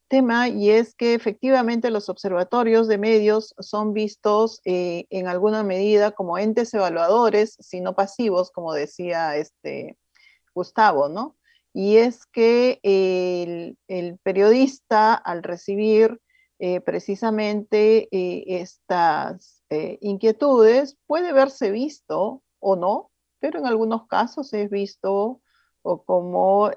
tema, y es que efectivamente los observatorios de medios son vistos en alguna medida como entes evaluadores, sino pasivos, como decía Gustavo, ¿no? Y es que el periodista, al recibir precisamente estas inquietudes, puede verse visto o no, pero en algunos casos es visto o como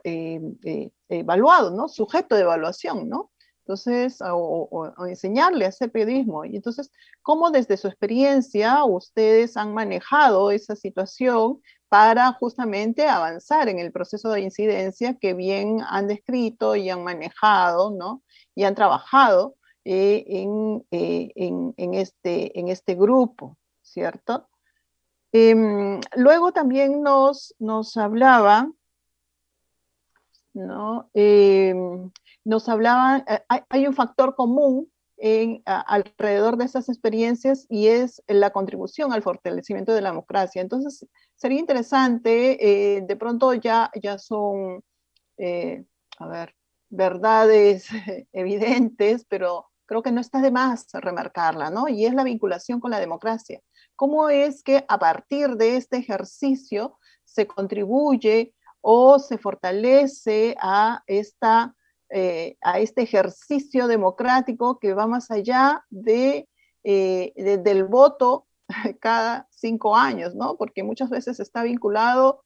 evaluado, ¿no? Sujeto de evaluación, ¿no? Entonces, o enseñarle a hacer periodismo. Y entonces, ¿cómo desde su experiencia ustedes han manejado esa situación para justamente avanzar en el proceso de incidencia que bien han descrito y han manejado, ¿no? Y han trabajado en este grupo, ¿cierto? Luego también nos hablaba, ¿no? Nos hablaban, hay un factor común alrededor de esas experiencias, y es la contribución al fortalecimiento de la democracia. Entonces, sería interesante, de pronto ya son, a ver, verdades evidentes, pero creo que no está de más remarcarla, ¿no? Y es la vinculación con la democracia. ¿Cómo es que a partir de este ejercicio se contribuye o se fortalece a este ejercicio democrático que va más allá del voto cada 5 años, ¿no? Porque muchas veces está vinculada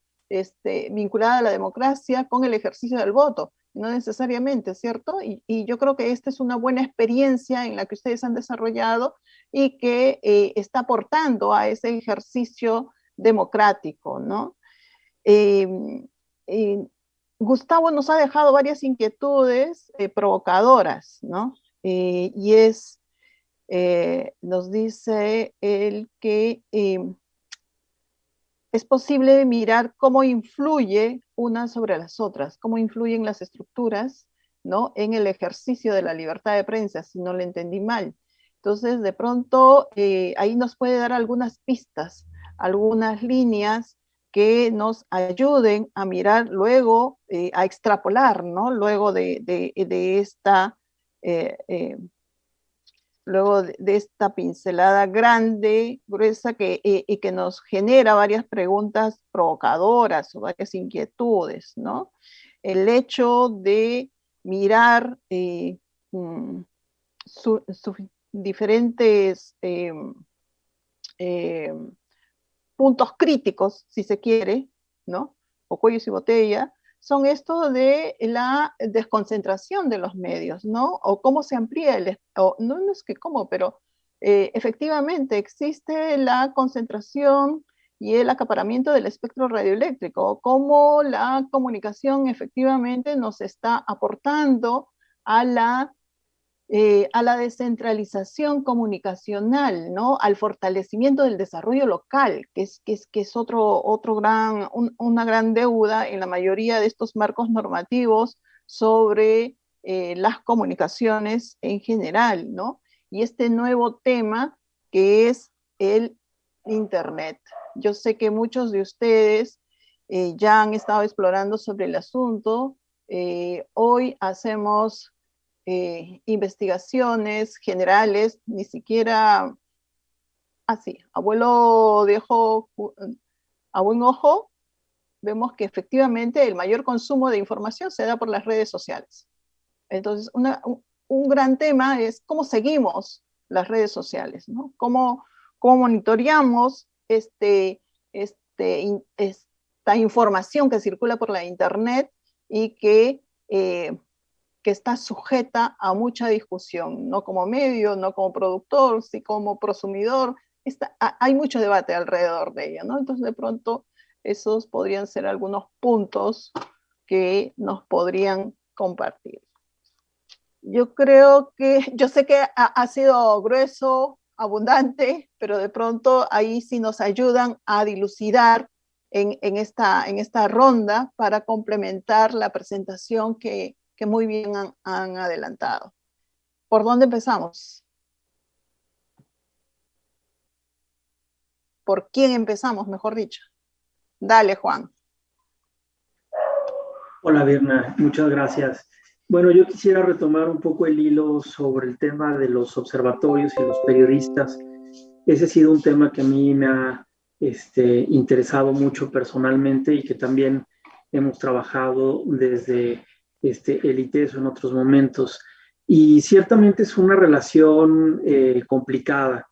a la democracia con el ejercicio del voto, no necesariamente, ¿cierto? Y yo creo que esta es una buena experiencia en la que ustedes han desarrollado y que está aportando a ese ejercicio democrático, ¿no? eh, Gustavo nos ha dejado varias inquietudes provocadoras, ¿no? Y nos dice él que es posible mirar cómo influye unas sobre las otras, cómo influyen las estructuras, ¿no? En el ejercicio de la libertad de prensa, si no le entendí mal. Entonces, de pronto, ahí nos puede dar algunas pistas, algunas líneas que nos ayuden a mirar luego, a extrapolar, ¿no? Luego de esta luego de esta pincelada grande, gruesa, y que nos genera varias preguntas provocadoras o varias inquietudes, ¿no? El hecho de mirar diferentes eh, puntos críticos, si se quiere, ¿no? O cuellos y botella, son esto de la desconcentración de los medios, ¿no? O cómo se amplía no, no es que cómo, pero efectivamente existe la concentración y el acaparamiento del espectro radioeléctrico, cómo la comunicación efectivamente nos está aportando a la descentralización comunicacional, ¿no? Al fortalecimiento del desarrollo local, que es una gran deuda en la mayoría de estos marcos normativos sobre las comunicaciones en general, ¿no? Y este nuevo tema que es el Internet. Yo sé que muchos de ustedes ya han estado explorando sobre el asunto. Hoy hacemos investigaciones generales, ni siquiera así, abuelo de ojo, a buen ojo, vemos que efectivamente el mayor consumo de información se da por las redes sociales. Entonces, un gran tema es cómo seguimos las redes sociales, ¿no? Cómo monitoreamos esta información que circula por la Internet y que está sujeta a mucha discusión, no como medio, no como productor, sí como prosumidor. Hay mucho debate alrededor de ella, ¿no? Entonces, de pronto, esos podrían ser algunos puntos que nos podrían compartir. Yo sé que ha sido grueso, abundante, pero de pronto ahí sí nos ayudan a dilucidar en esta ronda para complementar la presentación que muy bien han adelantado. ¿Por dónde empezamos? ¿Por quién empezamos, mejor dicho? Dale, Juan. Hola, Virna, muchas gracias. Bueno, yo quisiera retomar un poco el hilo sobre el tema de los observatorios y los periodistas. Ese ha sido un tema que a mí me ha interesado mucho personalmente y que también hemos trabajado desde el ITESO en otros momentos. Y ciertamente es una relación complicada,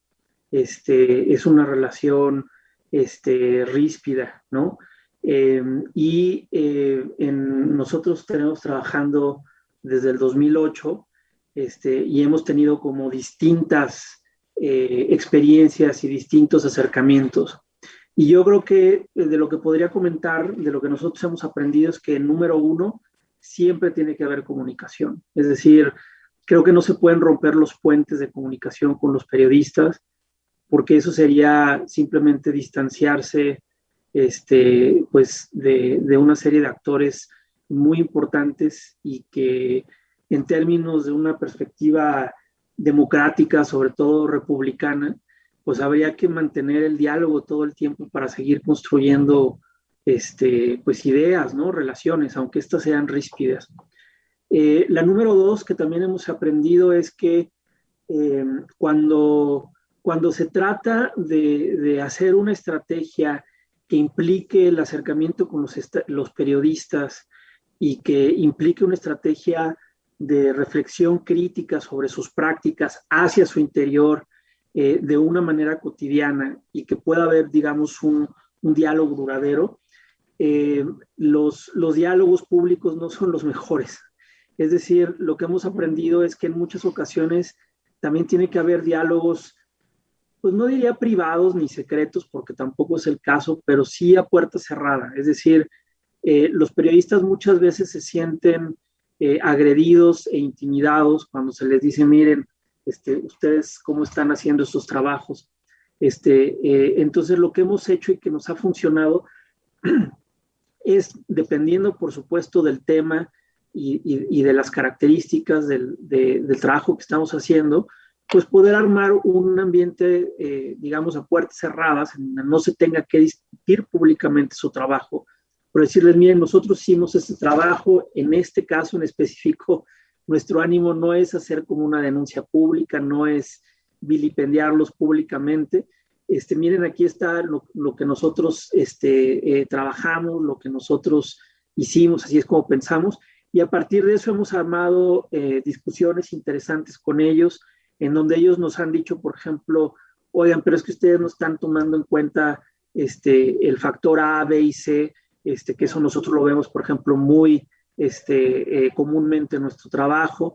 es una relación ríspida, ¿no? Nosotros tenemos trabajando desde el 2008 y hemos tenido como distintas experiencias y distintos acercamientos. Y yo creo que de lo que podría comentar, de lo que nosotros hemos aprendido es que, número uno, siempre tiene que haber comunicación. Es decir, creo que no se pueden romper los puentes de comunicación con los periodistas, porque eso sería simplemente distanciarse pues de una serie de actores muy importantes y que en términos de una perspectiva democrática, sobre todo republicana, pues habría que mantener el diálogo todo el tiempo para seguir construyendo pues ideas, ¿no? Relaciones, aunque estas sean ríspidas. La número dos que también hemos aprendido es que cuando se trata de hacer una estrategia que implique el acercamiento con los periodistas y que implique una estrategia de reflexión crítica sobre sus prácticas hacia su interior de una manera cotidiana y que pueda haber, digamos, un diálogo duradero, los diálogos públicos no son los mejores. Es decir, lo que hemos aprendido es que en muchas ocasiones también tiene que haber diálogos, pues no diría privados ni secretos, porque tampoco es el caso, pero sí a puerta cerrada. Es decir, los periodistas muchas veces se sienten agredidos e intimidados cuando se les dice, miren, ustedes cómo están haciendo estos trabajos. Entonces lo que hemos hecho y que nos ha funcionado es, dependiendo por supuesto del tema y de las características del trabajo que estamos haciendo, pues poder armar un ambiente, digamos, a puertas cerradas, en donde no se tenga que discutir públicamente su trabajo, pero decirles, miren, nosotros hicimos este trabajo, en este caso en específico, nuestro ánimo no es hacer como una denuncia pública, no es vilipendiarlos públicamente. Miren, aquí está lo que nosotros trabajamos, lo que nosotros hicimos, así es como pensamos, y a partir de eso hemos armado discusiones interesantes con ellos, en donde ellos nos han dicho, por ejemplo, oigan, pero es que ustedes no están tomando en cuenta el factor A, B y C, que eso nosotros lo vemos, por ejemplo, muy comúnmente en nuestro trabajo,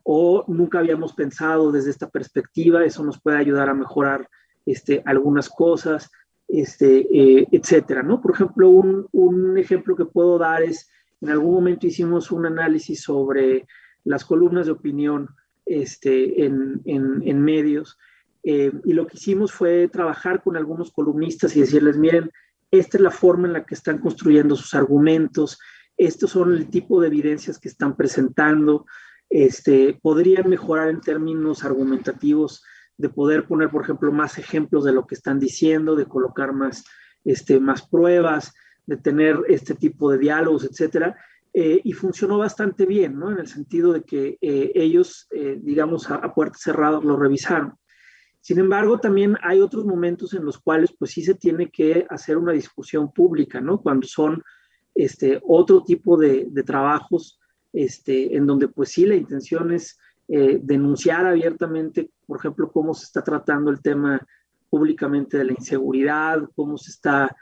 o nunca habíamos pensado desde esta perspectiva, eso nos puede ayudar a mejorar algunas cosas, etcétera, ¿no? Por ejemplo, un ejemplo que puedo dar es, en algún momento hicimos un análisis sobre las columnas de opinión en medios, y lo que hicimos fue trabajar con algunos columnistas y decirles, miren, esta es la forma en la que están construyendo sus argumentos, estos son el tipo de evidencias que están presentando, podrían mejorar en términos argumentativos, de poder poner, por ejemplo, más ejemplos de lo que están diciendo, de colocar más pruebas, de tener este tipo de diálogos, etcétera. Y funcionó bastante bien, ¿no? En el sentido de que ellos, digamos, a puertas cerradas lo revisaron. Sin embargo, también hay otros momentos en los cuales, pues sí se tiene que hacer una discusión pública, ¿no? Cuando son otro tipo de trabajos, en donde, pues sí, la intención es denunciar abiertamente, por ejemplo, cómo se está tratando el tema públicamente de la inseguridad, cómo se está,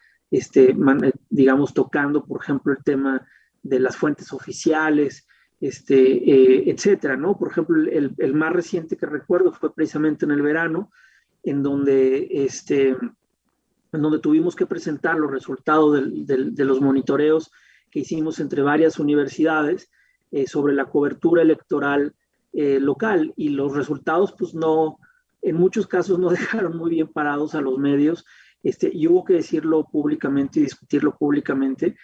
digamos, tocando, por ejemplo, el tema de las fuentes oficiales, etcétera, ¿no? Por ejemplo, el más reciente que recuerdo fue precisamente en el verano, en donde tuvimos que presentar los resultados de los monitoreos que hicimos entre varias universidades sobre la cobertura electoral local, y los resultados, pues no, en muchos casos no dejaron muy bien parados a los medios, y hubo que decirlo públicamente y discutirlo públicamente.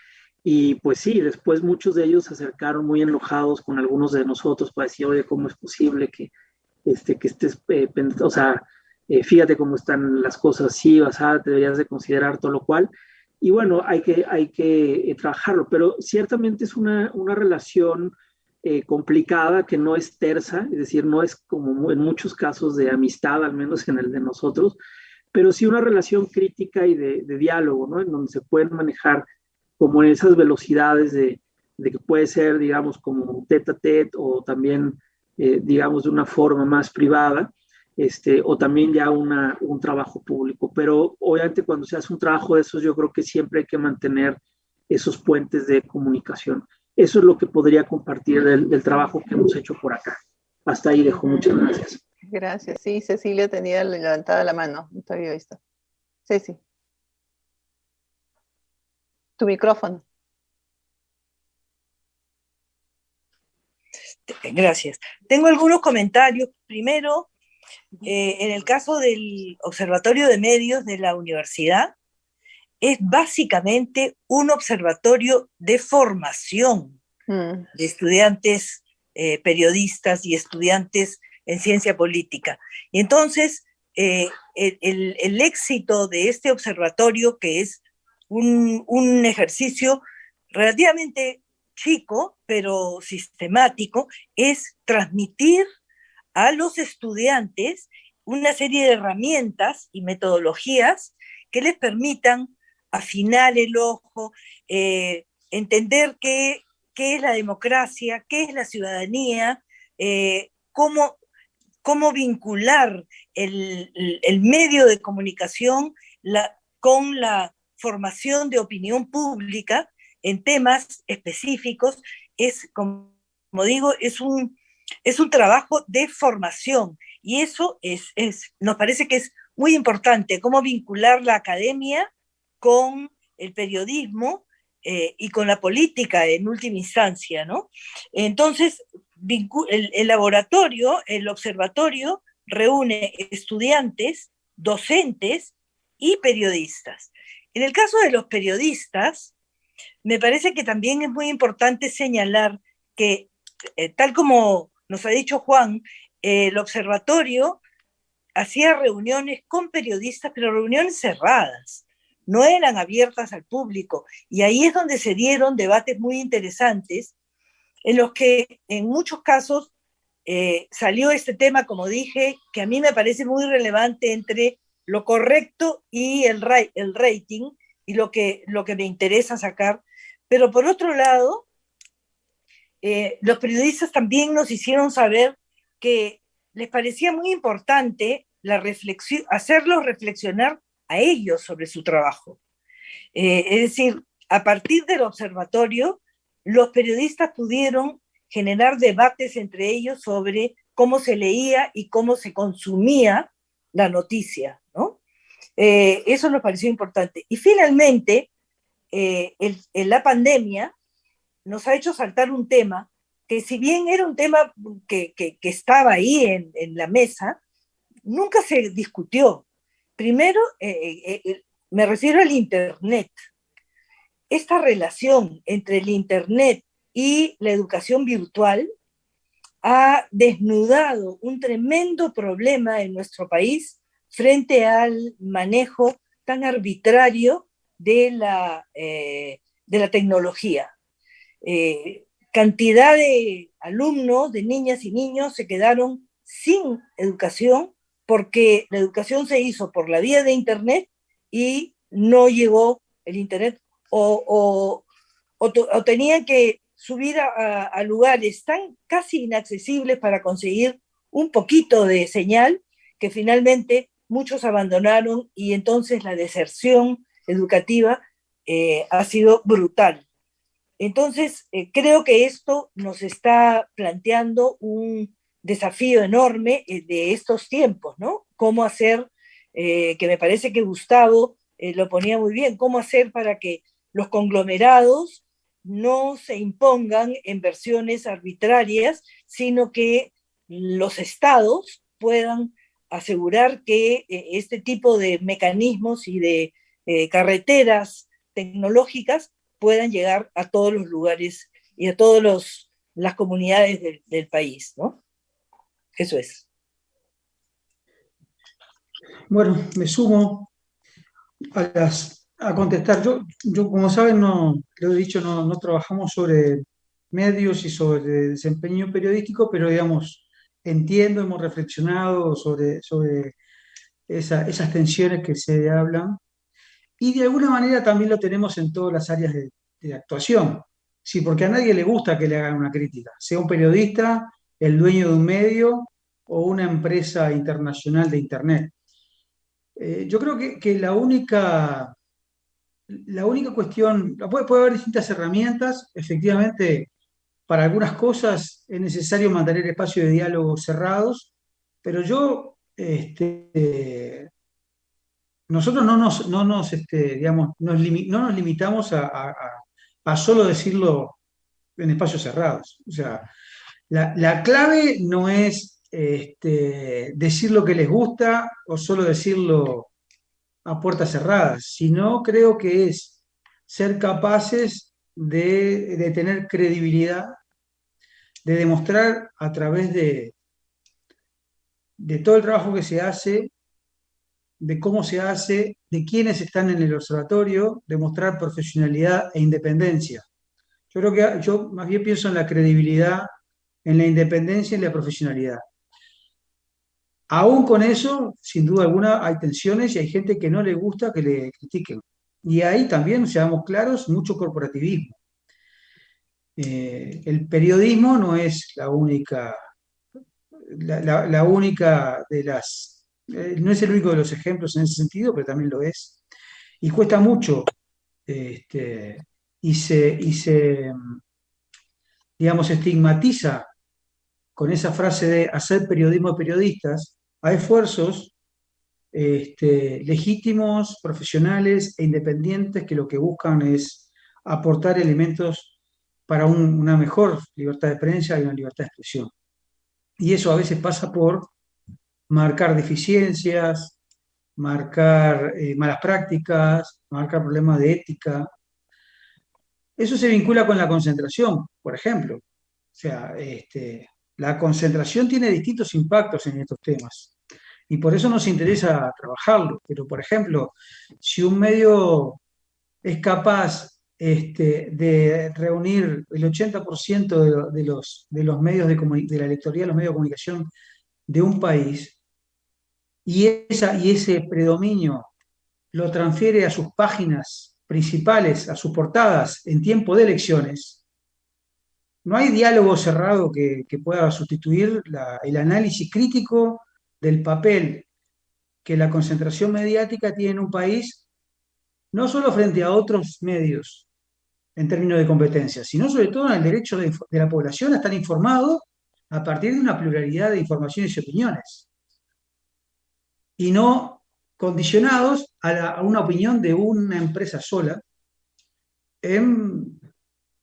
Y pues sí, después muchos de ellos se acercaron muy enojados con algunos de nosotros para decir, oye, ¿cómo es posible que estés, o sea, fíjate cómo están las cosas así, o sea, deberías de considerar todo lo cual? Y bueno, hay que trabajarlo, pero ciertamente es una relación complicada, que no es tersa, es decir, no es como en muchos casos de amistad, al menos en el de nosotros, pero sí una relación crítica y de diálogo, ¿no? En donde se pueden manejar como en esas velocidades de que puede ser, digamos, como tete a tete, o también, digamos, de una forma más privada, o también ya un trabajo público. Pero obviamente cuando se hace un trabajo de esos, yo creo que siempre hay que mantener esos puentes de comunicación. Eso es lo que podría compartir del trabajo que hemos hecho por acá. Hasta ahí dejo. Muchas gracias. Gracias. Sí, Cecilia tenía levantada la mano, no te había visto. Ceci. Tu micrófono. Gracias. Tengo algunos comentarios. Primero, en el caso del Observatorio de Medios de la universidad, es básicamente un observatorio de formación de estudiantes periodistas y estudiantes en ciencia política. Y entonces, el éxito de este observatorio, que es un ejercicio relativamente chico, pero sistemático, es transmitir a los estudiantes una serie de herramientas y metodologías que les permitan afinar el ojo, entender qué es la democracia, qué es la ciudadanía, cómo vincular el medio de comunicación con la formación de opinión pública en temas específicos. Como digo, es un trabajo de formación, y eso nos parece que es muy importante, cómo vincular la academia con el periodismo, y con la política en última instancia, ¿no? Entonces, el laboratorio, el observatorio, reúne estudiantes, docentes y periodistas. En el caso de los periodistas, me parece que también es muy importante señalar que, tal como nos ha dicho Juan, el observatorio hacía reuniones con periodistas, pero reuniones cerradas, no eran abiertas al público. Y ahí es donde se dieron debates muy interesantes, en los que en muchos casos salió este tema, como dije, que a mí me parece muy relevante entre lo correcto y el rating, y lo que me interesa sacar. Pero por otro lado, los periodistas también nos hicieron saber que les parecía muy importante hacerlos reflexionar a ellos sobre su trabajo. Es decir, a partir del observatorio, los periodistas pudieron generar debates entre ellos sobre cómo se leía y cómo se consumía la noticia, ¿no? Eso nos pareció importante. Y finalmente, la pandemia nos ha hecho saltar un tema que, si bien era un tema que estaba ahí en la mesa, nunca se discutió. Primero, me refiero al Internet. Esta relación entre el Internet y la educación virtual ha desnudado un tremendo problema en nuestro país frente al manejo tan arbitrario de la tecnología. Cantidad de alumnos, de niñas y niños, se quedaron sin educación porque la educación se hizo por la vía de Internet y no llegó el Internet, o tenían que subir a lugares tan casi inaccesibles para conseguir un poquito de señal, que finalmente muchos abandonaron, y entonces la deserción educativa ha sido brutal. Entonces, creo que esto nos está planteando un desafío enorme de estos tiempos, ¿no? Cómo hacer, que me parece que Gustavo lo ponía muy bien, cómo hacer para que los conglomerados no se impongan en versiones arbitrarias, sino que los estados puedan asegurar que este tipo de mecanismos y de carreteras tecnológicas puedan llegar a todos los lugares y a todas las comunidades del país, ¿no? Eso es. Bueno, me sumo a contestar. Yo, como saben, no, lo he dicho, no trabajamos sobre medios y sobre desempeño periodístico, pero digamos, entiendo, hemos reflexionado sobre esas tensiones que se hablan, y de alguna manera también lo tenemos en todas las áreas de actuación. Sí, porque a nadie le gusta que le hagan una crítica, sea un periodista, el dueño de un medio o una empresa internacional de Internet. Yo creo que la única cuestión, puede haber distintas herramientas, efectivamente, para algunas cosas es necesario mantener espacios de diálogo cerrados, pero nosotros digamos, no nos limitamos a solo decirlo en espacios cerrados. O sea, la clave no es decir lo que les gusta o solo decirlo a puertas cerradas, sino creo que es ser capaces de tener credibilidad, de demostrar a través de todo el trabajo que se hace, de cómo se hace, de quiénes están en el observatorio, demostrar profesionalidad e independencia. Yo creo que yo más bien pienso en la credibilidad, en la independencia y en la profesionalidad. Aún con eso, sin duda alguna, hay tensiones y hay gente que no le gusta que le critiquen. Y ahí también, seamos claros, mucho corporativismo. El periodismo no es la única de las... no es el único de los ejemplos en ese sentido, pero también lo es. Y cuesta mucho, y se, digamos, estigmatiza con esa frase de hacer periodismo de periodistas a esfuerzos legítimos, profesionales e independientes, que lo que buscan es aportar elementos para una mejor libertad de prensa y una libertad de expresión. Y eso a veces pasa por marcar deficiencias, marcar malas prácticas, marcar problemas de ética. Eso se vincula con la concentración, por ejemplo. O sea, la concentración tiene distintos impactos en estos temas y por eso nos interesa trabajarlo. Pero, por ejemplo, si un medio es capaz de reunir el 80% de los medios de la electoría de los medios de comunicación de un país y ese predominio lo transfiere a sus páginas principales, a sus portadas en tiempo de elecciones, no hay diálogo cerrado que pueda sustituir el análisis crítico del papel que la concentración mediática tiene en un país, no solo frente a otros medios en términos de competencia, sino sobre todo en el derecho de la población a estar informado a partir de una pluralidad de informaciones y opiniones, y no condicionados a una opinión de una empresa sola en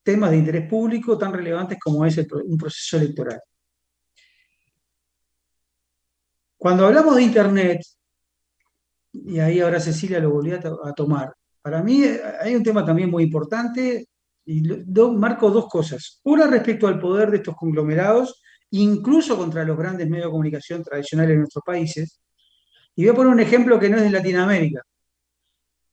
temas de interés público tan relevantes como es un proceso electoral. Cuando hablamos de Internet, y ahí ahora Cecilia lo volvió a tomar, para mí hay un tema también muy importante, y marco dos cosas. Una respecto al poder de estos conglomerados, incluso contra los grandes medios de comunicación tradicionales de nuestros países, y voy a poner un ejemplo que no es de Latinoamérica.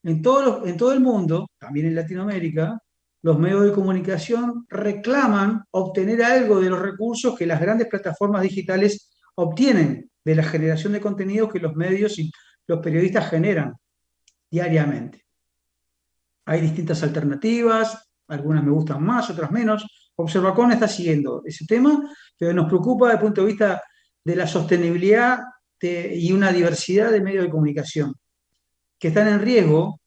En todo el mundo, también en Latinoamérica, los medios de comunicación reclaman obtener algo de los recursos que las grandes plataformas digitales obtienen de la generación de contenidos que los medios y los periodistas generan diariamente. Hay distintas alternativas, algunas me gustan más, otras menos. Observacom está siguiendo ese tema, pero nos preocupa desde el punto de vista de la sostenibilidad y una diversidad de medios de comunicación que están en riesgo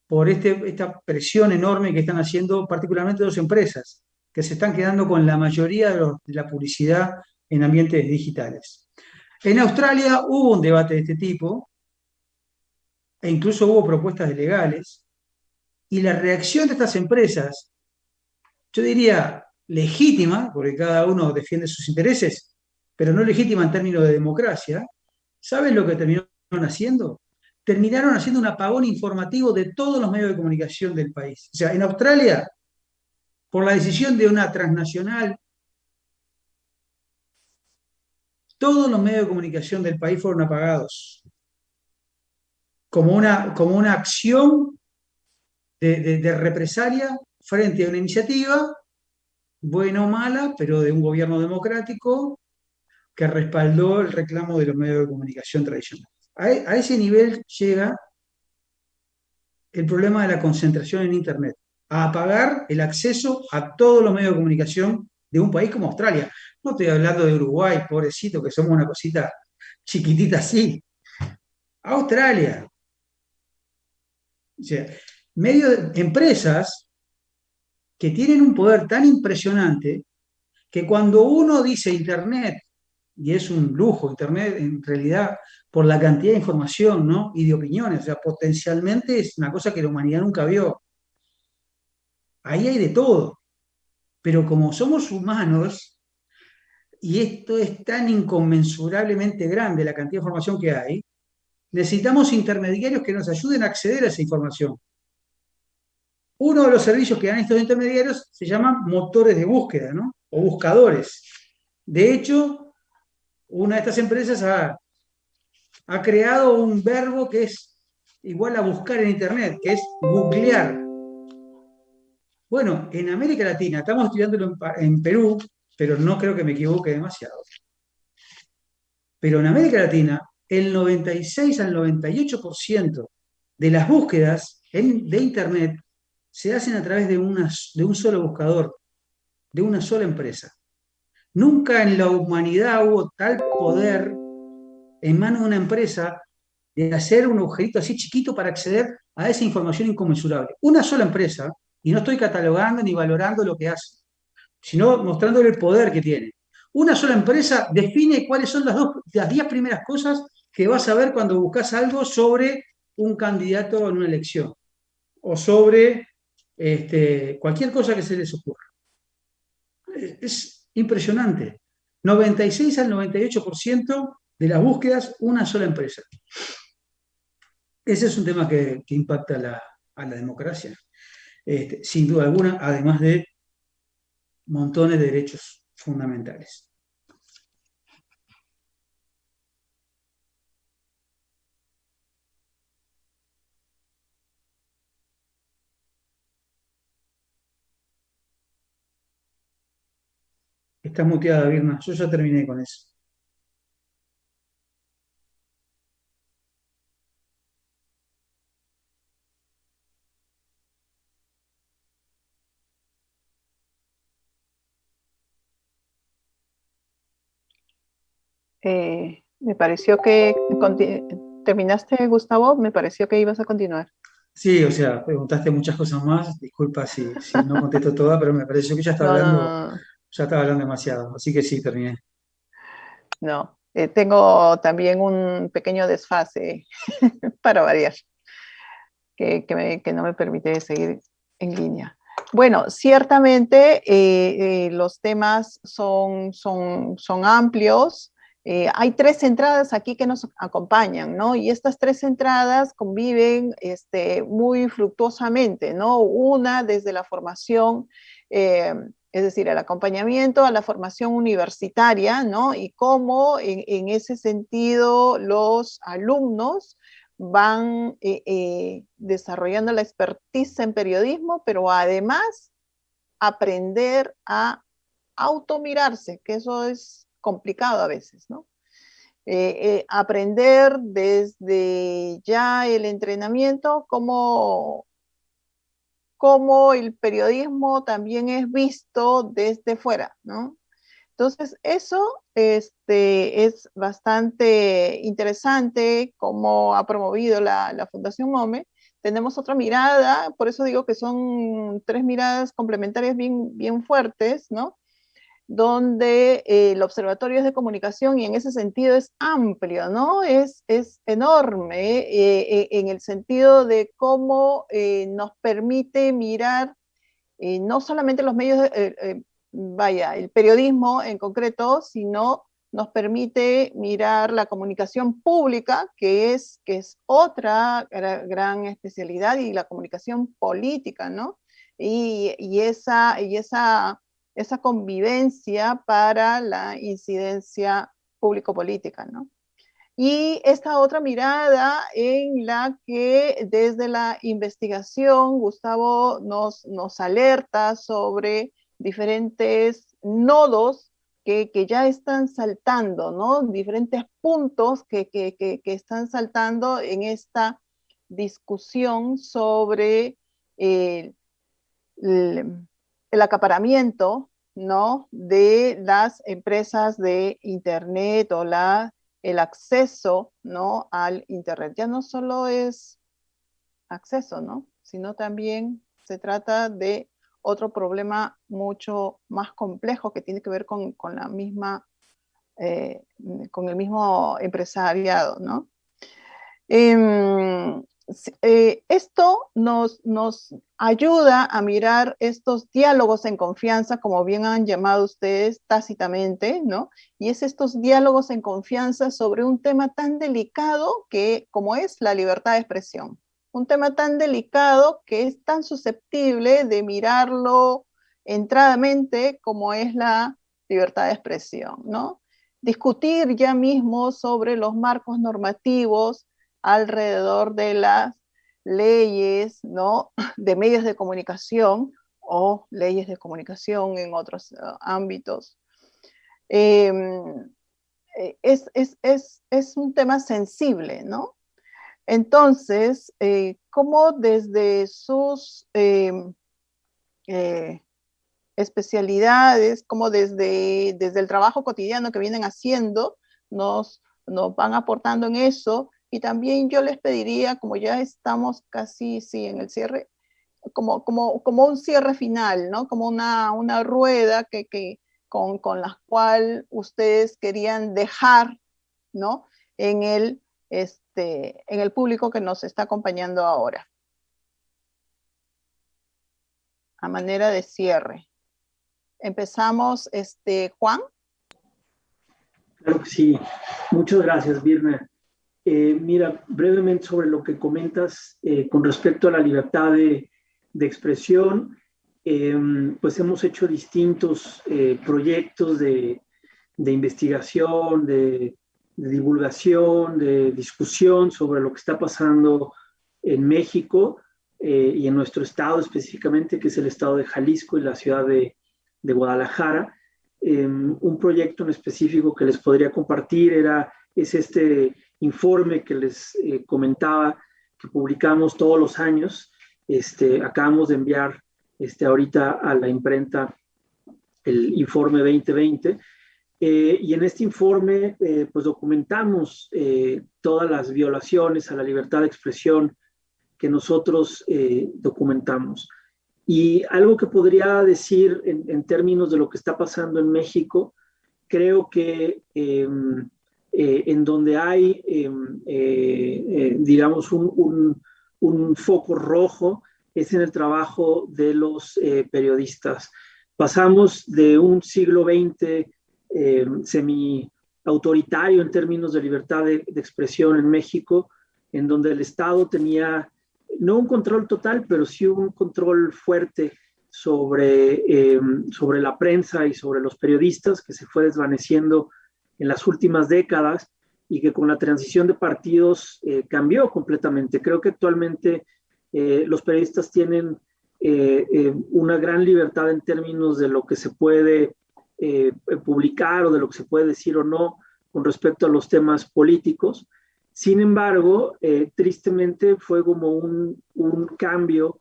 por esta presión enorme que están haciendo particularmente dos empresas, que se están quedando con la mayoría de la publicidad en ambientes digitales. En Australia hubo un debate de este tipo, e incluso hubo propuestas legales, y la reacción de estas empresas, yo diría legítima, porque cada uno defiende sus intereses, pero no legítima en términos de democracia, ¿saben lo que terminaron haciendo? Terminaron haciendo un apagón informativo de todos los medios de comunicación del país. O sea, en Australia, por la decisión de una transnacional, todos los medios de comunicación del país fueron apagados, como una acción de represalia frente a una iniciativa, buena o mala, pero de un gobierno democrático que respaldó el reclamo de los medios de comunicación tradicionales. A ese nivel llega el problema de la concentración en Internet, a apagar el acceso a todos los medios de comunicación de un país como Australia. No estoy hablando de Uruguay, pobrecito, que somos una cosita chiquitita así. Australia. O sea, empresas que tienen un poder tan impresionante que cuando uno dice Internet, y es un lujo Internet en realidad por la cantidad de información, ¿no? Y de opiniones, o sea, potencialmente es una cosa que la humanidad nunca vio. Ahí hay de todo, pero como somos humanos, y esto es tan inconmensurablemente grande la cantidad de información que hay, necesitamos intermediarios que nos ayuden a acceder a esa información. Uno de los servicios que dan estos intermediarios se llaman motores de búsqueda, ¿no? O buscadores. De hecho, una de estas empresas ha creado un verbo que es igual a buscar en Internet, que es googlear. Bueno, en América Latina, estamos estudiándolo en Perú, pero no creo que me equivoque demasiado. Pero en América Latina, el 96 al 98% de las búsquedas de Internet se hacen a través de un solo buscador, de una sola empresa. Nunca en la humanidad hubo tal poder en manos de una empresa de hacer un agujerito así chiquito para acceder a esa información inconmensurable. Una sola empresa, y no estoy catalogando ni valorando lo que hace, sino mostrándole el poder que tiene. Una sola empresa define cuáles son las 10 primeras cosas que vas a ver cuando buscas algo sobre un candidato en una elección, o sobre cualquier cosa que se les ocurra. Es impresionante. 96 al 98% de las búsquedas, una sola empresa. Ese es un tema que impacta a la democracia, sin duda alguna, además de montones de derechos fundamentales. Estás muteada, Virna. Yo ya terminé con eso. Me pareció que terminaste, Gustavo, me pareció que ibas a continuar. Sí, o sea, preguntaste muchas cosas más. Disculpa si no contesto todas, pero me pareció que No, no, no, no. ya estaba hablando demasiado. Así que sí, terminé. No. Tengo también un pequeño desfase para variar, que no me permite seguir en línea. Bueno, ciertamente los temas son amplios. Hay tres entradas aquí que nos acompañan, ¿no? Y estas tres entradas conviven muy fructuosamente, ¿no? Una desde la formación, es decir, el acompañamiento a la formación universitaria, ¿no? Y cómo en ese sentido los alumnos van desarrollando la expertise en periodismo, pero además aprender a automirarse, que eso es complicado a veces, ¿no? Aprender desde ya el entrenamiento cómo el periodismo también es visto desde fuera, ¿no? Entonces, eso es bastante interesante cómo ha promovido la Fundación MOME. Tenemos otra mirada, por eso digo que son tres miradas complementarias bien fuertes, ¿no? Donde el observatorio es de comunicación y en ese sentido es amplio, ¿no? Es enorme en el sentido de cómo nos permite mirar no solamente los medios, el periodismo en concreto, sino nos permite mirar la comunicación pública, que es otra gran especialidad, y la comunicación política, ¿no? Y esa convivencia para la incidencia público-política, ¿no? Y esta otra mirada en la que desde la investigación Gustavo nos alerta sobre diferentes nodos que ya están saltando, ¿no? Diferentes puntos que están saltando en esta discusión sobre el acaparamiento, ¿no? De las empresas de Internet o el acceso, ¿no? Al Internet. Ya no solo es acceso, ¿no? Sino también se trata de otro problema mucho más complejo que tiene que ver con la misma, con el mismo empresariado, ¿no? Esto nos ayuda a mirar estos diálogos en confianza, como bien han llamado ustedes tácitamente, ¿no? Y es estos diálogos en confianza sobre un tema tan delicado como es la libertad de expresión. Un tema tan delicado que es tan susceptible de mirarlo entradamente como es la libertad de expresión, ¿no? Discutir ya mismo sobre los marcos normativos alrededor de las leyes, ¿no? De medios de comunicación o leyes de comunicación en otros ámbitos. Es un tema sensible, ¿no? Entonces, ¿cómo desde sus especialidades, como desde el trabajo cotidiano que vienen haciendo, nos van aportando en eso? Y también yo les pediría, como ya estamos casi en el cierre, como un cierre final, ¿no? Como una rueda con la cual ustedes querían dejar, ¿no? En el público que nos está acompañando ahora. a manera de cierre. Empezamos, Juan. Claro que sí. Muchas gracias, Birna. Mira, brevemente sobre lo que comentas con respecto a la libertad de expresión, pues hemos hecho distintos proyectos de investigación, de divulgación, de discusión sobre lo que está pasando en México y en nuestro estado específicamente, que es el estado de Jalisco y la ciudad de Guadalajara. Un proyecto en específico que les podría compartir es este informe que les comentaba, que publicamos todos los años. Acabamos de enviar ahorita a la imprenta el informe 2020, y en este informe pues documentamos todas las violaciones a la libertad de expresión que nosotros documentamos. Y algo que podría decir en términos de lo que está pasando en México, creo que en donde hay, digamos, un foco rojo es en el trabajo de los periodistas. Pasamos de un siglo XX semi-autoritario en términos de libertad de expresión en México, en donde el Estado tenía no un control total, pero sí un control fuerte sobre la prensa y sobre los periodistas, que se fue desvaneciendo en las últimas décadas y que con la transición de partidos cambió completamente. Creo que actualmente los periodistas tienen una gran libertad en términos de lo que se puede publicar o de lo que se puede decir o no con respecto a los temas políticos. Sin embargo, tristemente fue como un cambio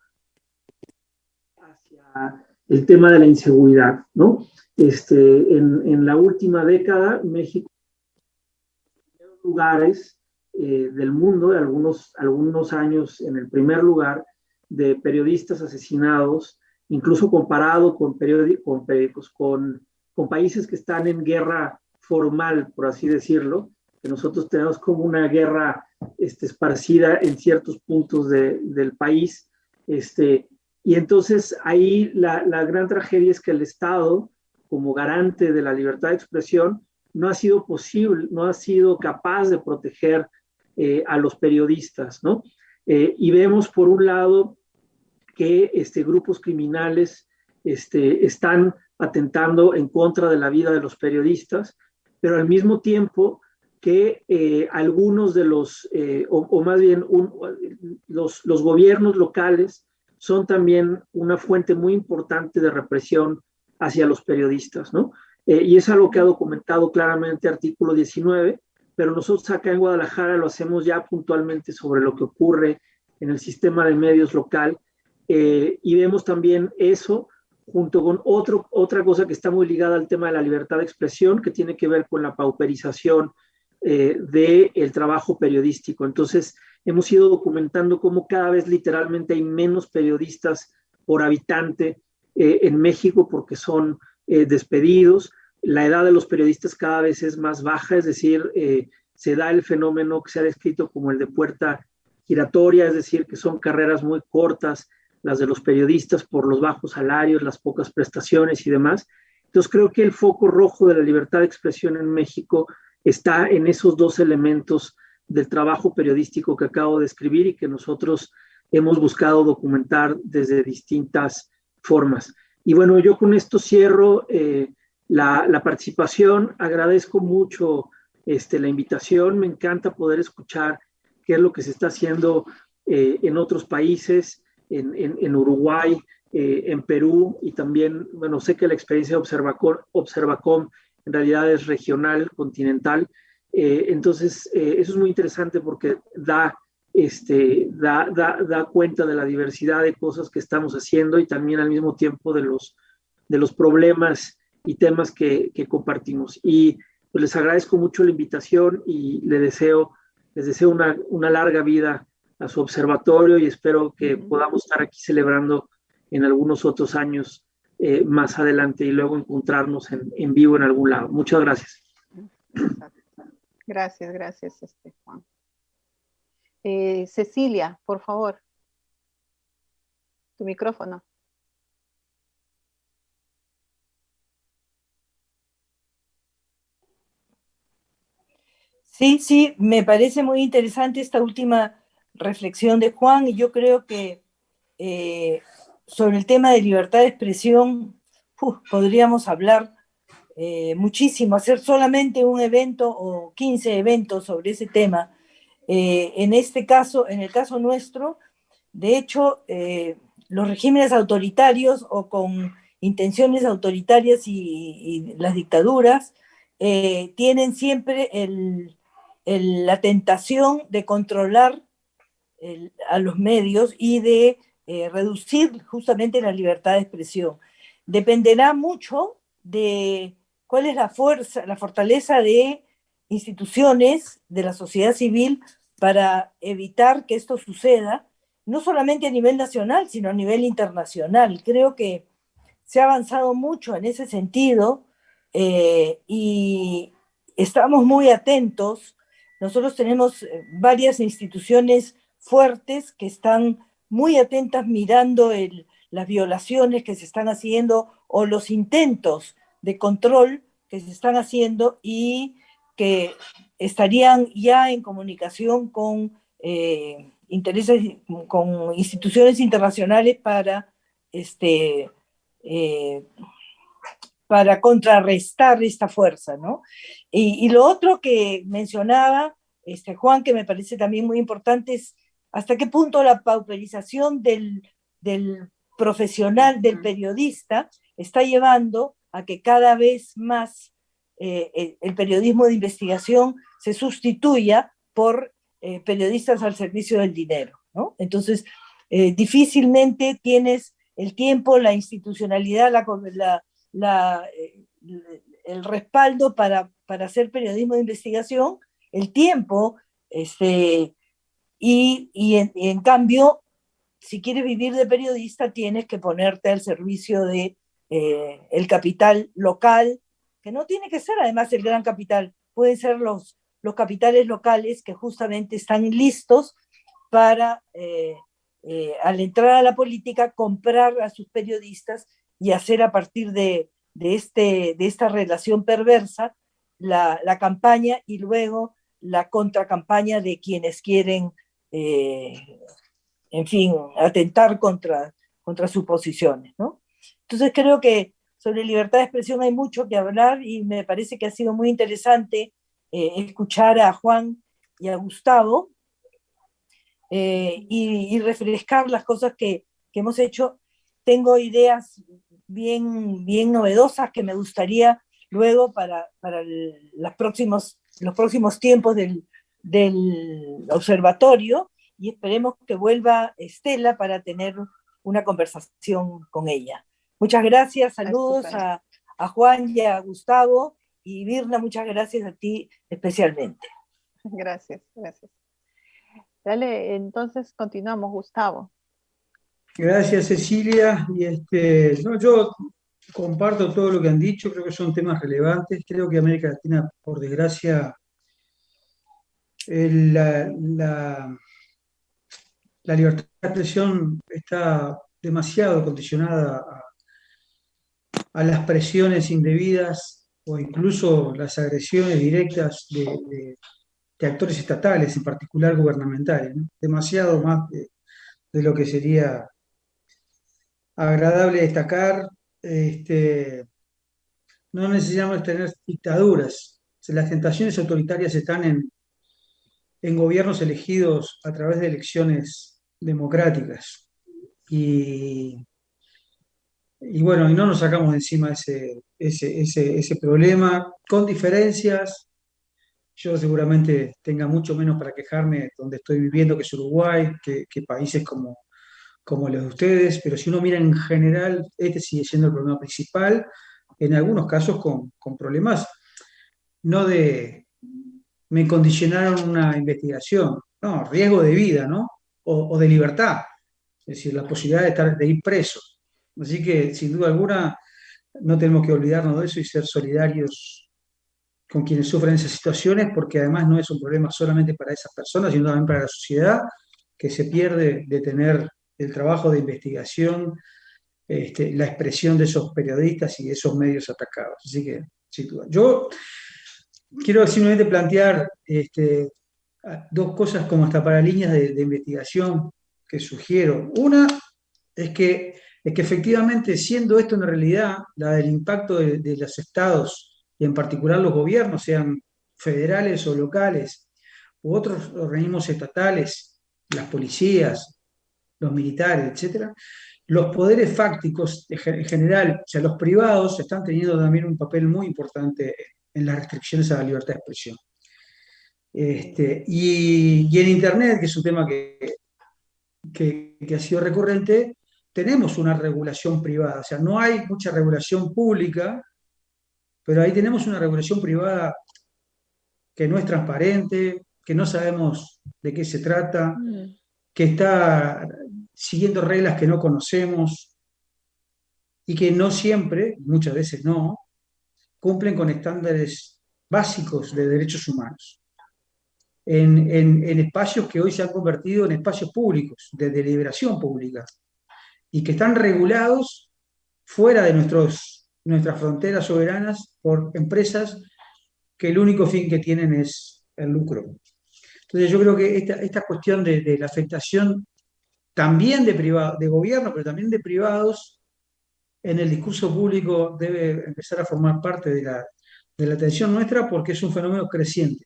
hacia el tema de la inseguridad, ¿no? En la última década, México, en los lugares del mundo, algunos años en el primer lugar de periodistas asesinados, incluso comparado con periódicos, con países que están en guerra formal, por así decirlo, que nosotros tenemos como una guerra esparcida en ciertos puntos del país. Y entonces ahí la gran tragedia es que el Estado, como garante de la libertad de expresión, no ha sido posible, no ha sido capaz de proteger a los periodistas, ¿no? Y vemos por un lado que grupos criminales están atentando en contra de la vida de los periodistas, pero al mismo tiempo que algunos de o más bien los gobiernos locales son también una fuente muy importante de represión hacia los periodistas, ¿no? Y es algo que ha documentado claramente Artículo 19, pero nosotros acá en Guadalajara lo hacemos ya puntualmente sobre lo que ocurre en el sistema de medios local, y vemos también eso junto con otra cosa que está muy ligada al tema de la libertad de expresión, que tiene que ver con la pauperización del trabajo periodístico. Entonces, hemos ido documentando cómo cada vez literalmente hay menos periodistas por habitante en México porque son despedidos. La edad de los periodistas cada vez es más baja, es decir, se da el fenómeno que se ha descrito como el de puerta giratoria, es decir, que son carreras muy cortas las de los periodistas por los bajos salarios, las pocas prestaciones y demás. Entonces creo que el foco rojo de la libertad de expresión en México está en esos dos elementos del trabajo periodístico que acabo de escribir y que nosotros hemos buscado documentar desde distintas formas. Y bueno, yo con esto cierro la participación. Agradezco mucho la invitación. Me encanta poder escuchar qué es lo que se está haciendo en otros países, en Uruguay, en Perú, y también, bueno, sé que la experiencia de Observacom en realidad es regional, continental. Entonces, eso es muy interesante porque da cuenta de la diversidad de cosas que estamos haciendo y también al mismo tiempo de los problemas y temas que compartimos. Y pues les agradezco mucho la invitación y les deseo una larga vida a su observatorio y espero que podamos estar aquí celebrando en algunos otros años más adelante y luego encontrarnos en vivo en algún lado. Muchas gracias. Gracias, Juan. Cecilia, por favor. Tu micrófono. Sí, sí, me parece muy interesante esta última reflexión de Juan, y yo creo que sobre el tema de libertad de expresión podríamos hablar muchísimo, hacer solamente un evento o 15 eventos sobre ese tema. En este caso, en el caso nuestro, de hecho, los regímenes autoritarios o con intenciones autoritarias y las dictaduras tienen siempre la tentación de controlar a los medios y de reducir justamente la libertad de expresión. Dependerá mucho de cuál es la fuerza, la fortaleza de instituciones de la sociedad civil para evitar que esto suceda, no solamente a nivel nacional, sino a nivel internacional. Creo que se ha avanzado mucho en ese sentido y estamos muy atentos. Nosotros tenemos varias instituciones fuertes que están muy atentas mirando las violaciones que se están haciendo o los intentos de control que se están haciendo y que estarían ya en comunicación con intereses, con instituciones internacionales eh, para contrarrestar esta fuerza, ¿no? Y lo otro que mencionaba Juan, que me parece también muy importante, es hasta qué punto la pauperización del profesional, del periodista, está llevando a que cada vez más el periodismo de investigación se sustituya por periodistas al servicio del dinero, ¿no? Entonces, difícilmente tienes el tiempo, la institucionalidad, el respaldo para hacer periodismo de investigación, el tiempo, en cambio, si quieres vivir de periodista, tienes que ponerte al servicio de el capital local, que no tiene que ser además el gran capital, pueden ser los capitales locales que justamente están listos para, al entrar a la política, comprar a sus periodistas y hacer a partir de esta relación perversa la campaña y luego la contracampaña de quienes quieren, en fin, atentar contra sus posiciones, ¿no? Entonces creo que sobre libertad de expresión hay mucho que hablar y me parece que ha sido muy interesante escuchar a Juan y a Gustavo y refrescar las cosas que hemos hecho. Tengo ideas bien novedosas que me gustaría luego para los próximos tiempos del observatorio, y esperemos que vuelva Estela para tener una conversación con ella. Muchas gracias, saludos a Juan y a Gustavo, y Virna, muchas gracias a ti especialmente. Gracias. Dale, entonces continuamos, Gustavo. Gracias, Cecilia. Yo comparto todo lo que han dicho, creo que son temas relevantes. Creo que América Latina, por desgracia, la libertad de expresión está demasiado condicionada a las presiones indebidas o incluso las agresiones directas de actores estatales, en particular gubernamentales, ¿no? Demasiado más de lo que sería agradable destacar. No necesitamos tener dictaduras. Las tentaciones autoritarias están en gobiernos elegidos a través de elecciones democráticas. Y bueno, y no nos sacamos de encima ese problema, con diferencias. Yo seguramente tenga mucho menos para quejarme donde estoy viviendo, que es Uruguay, que países como los de ustedes, pero si uno mira en general, este sigue siendo el problema principal, en algunos casos con problemas, no de me condicionaron una investigación, no, riesgo de vida, ¿no? O de libertad, es decir, la posibilidad de ir preso. Así que, sin duda alguna, no tenemos que olvidarnos de eso y ser solidarios con quienes sufren esas situaciones, porque además no es un problema solamente para esas personas, sino también para la sociedad, que se pierde de tener el trabajo de investigación, la expresión de esos periodistas y de esos medios atacados. Así que, sin duda. Yo quiero simplemente plantear dos cosas como hasta para líneas de investigación que sugiero. Una es que efectivamente, siendo esto una realidad, la del impacto de los estados, y en particular los gobiernos, sean federales o locales, u otros organismos estatales, las policías, los militares, etcétera, los poderes fácticos en general, o sea, los privados, están teniendo también un papel muy importante en las restricciones a la libertad de expresión. Y en Internet, que es un tema que ha sido recurrente, tenemos una regulación privada. O sea, no hay mucha regulación pública, pero ahí tenemos una regulación privada que no es transparente, que no sabemos de qué se trata, que está siguiendo reglas que no conocemos y que no siempre, muchas veces no, cumplen con estándares básicos de derechos humanos. En espacios que hoy se han convertido en espacios públicos, de deliberación pública, y que están regulados fuera de nuestras fronteras soberanas por empresas que el único fin que tienen es el lucro. Entonces yo creo que esta cuestión de la afectación también de gobierno, pero también de privados, en el discurso público debe empezar a formar parte de la atención nuestra, porque es un fenómeno creciente.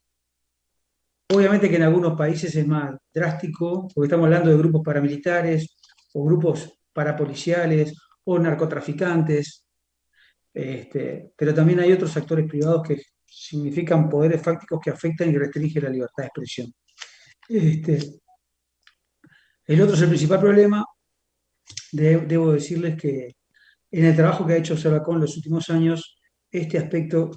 Obviamente que en algunos países es más drástico, porque estamos hablando de grupos paramilitares o grupos parapoliciales o narcotraficantes, pero también hay otros actores privados que significan poderes fácticos que afectan y restringen la libertad de expresión. El otro es el principal problema. Debo decirles que en el trabajo que ha hecho Observacom en los últimos años, este aspecto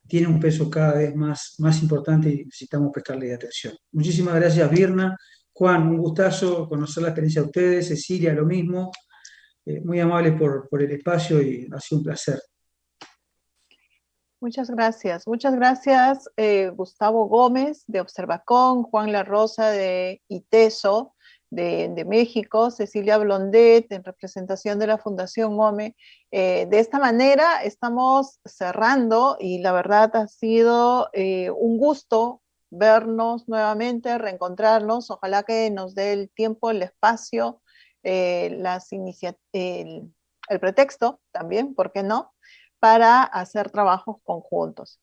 tiene un peso cada vez más importante y necesitamos prestarle atención. Muchísimas gracias, Virna. Juan, un gustazo conocer la experiencia de ustedes. Cecilia, lo mismo. Muy amable por el espacio y ha sido un placer. Muchas gracias. Muchas gracias, Gustavo Gómez de Observacom, Juan La Rosa de ITESO de México, Cecilia Blondet en representación de la Fundación OME. De esta manera estamos cerrando y la verdad ha sido un gusto vernos nuevamente, reencontrarnos. Ojalá que nos dé el tiempo, el espacio, el pretexto también, ¿por qué no?, para hacer trabajos conjuntos.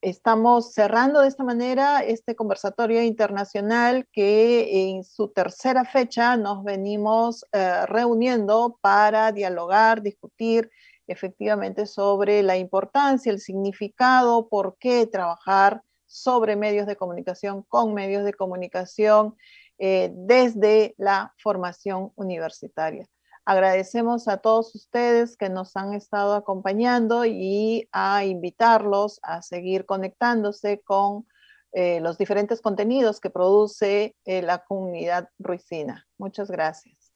Estamos cerrando de esta manera este conversatorio internacional que en su tercera fecha nos venimos reuniendo para dialogar, discutir efectivamente sobre la importancia, el significado, por qué trabajar sobre medios de comunicación, con medios de comunicación desde la formación universitaria. Agradecemos a todos ustedes que nos han estado acompañando y a invitarlos a seguir conectándose con los diferentes contenidos que produce la comunidad ruicina. Muchas gracias.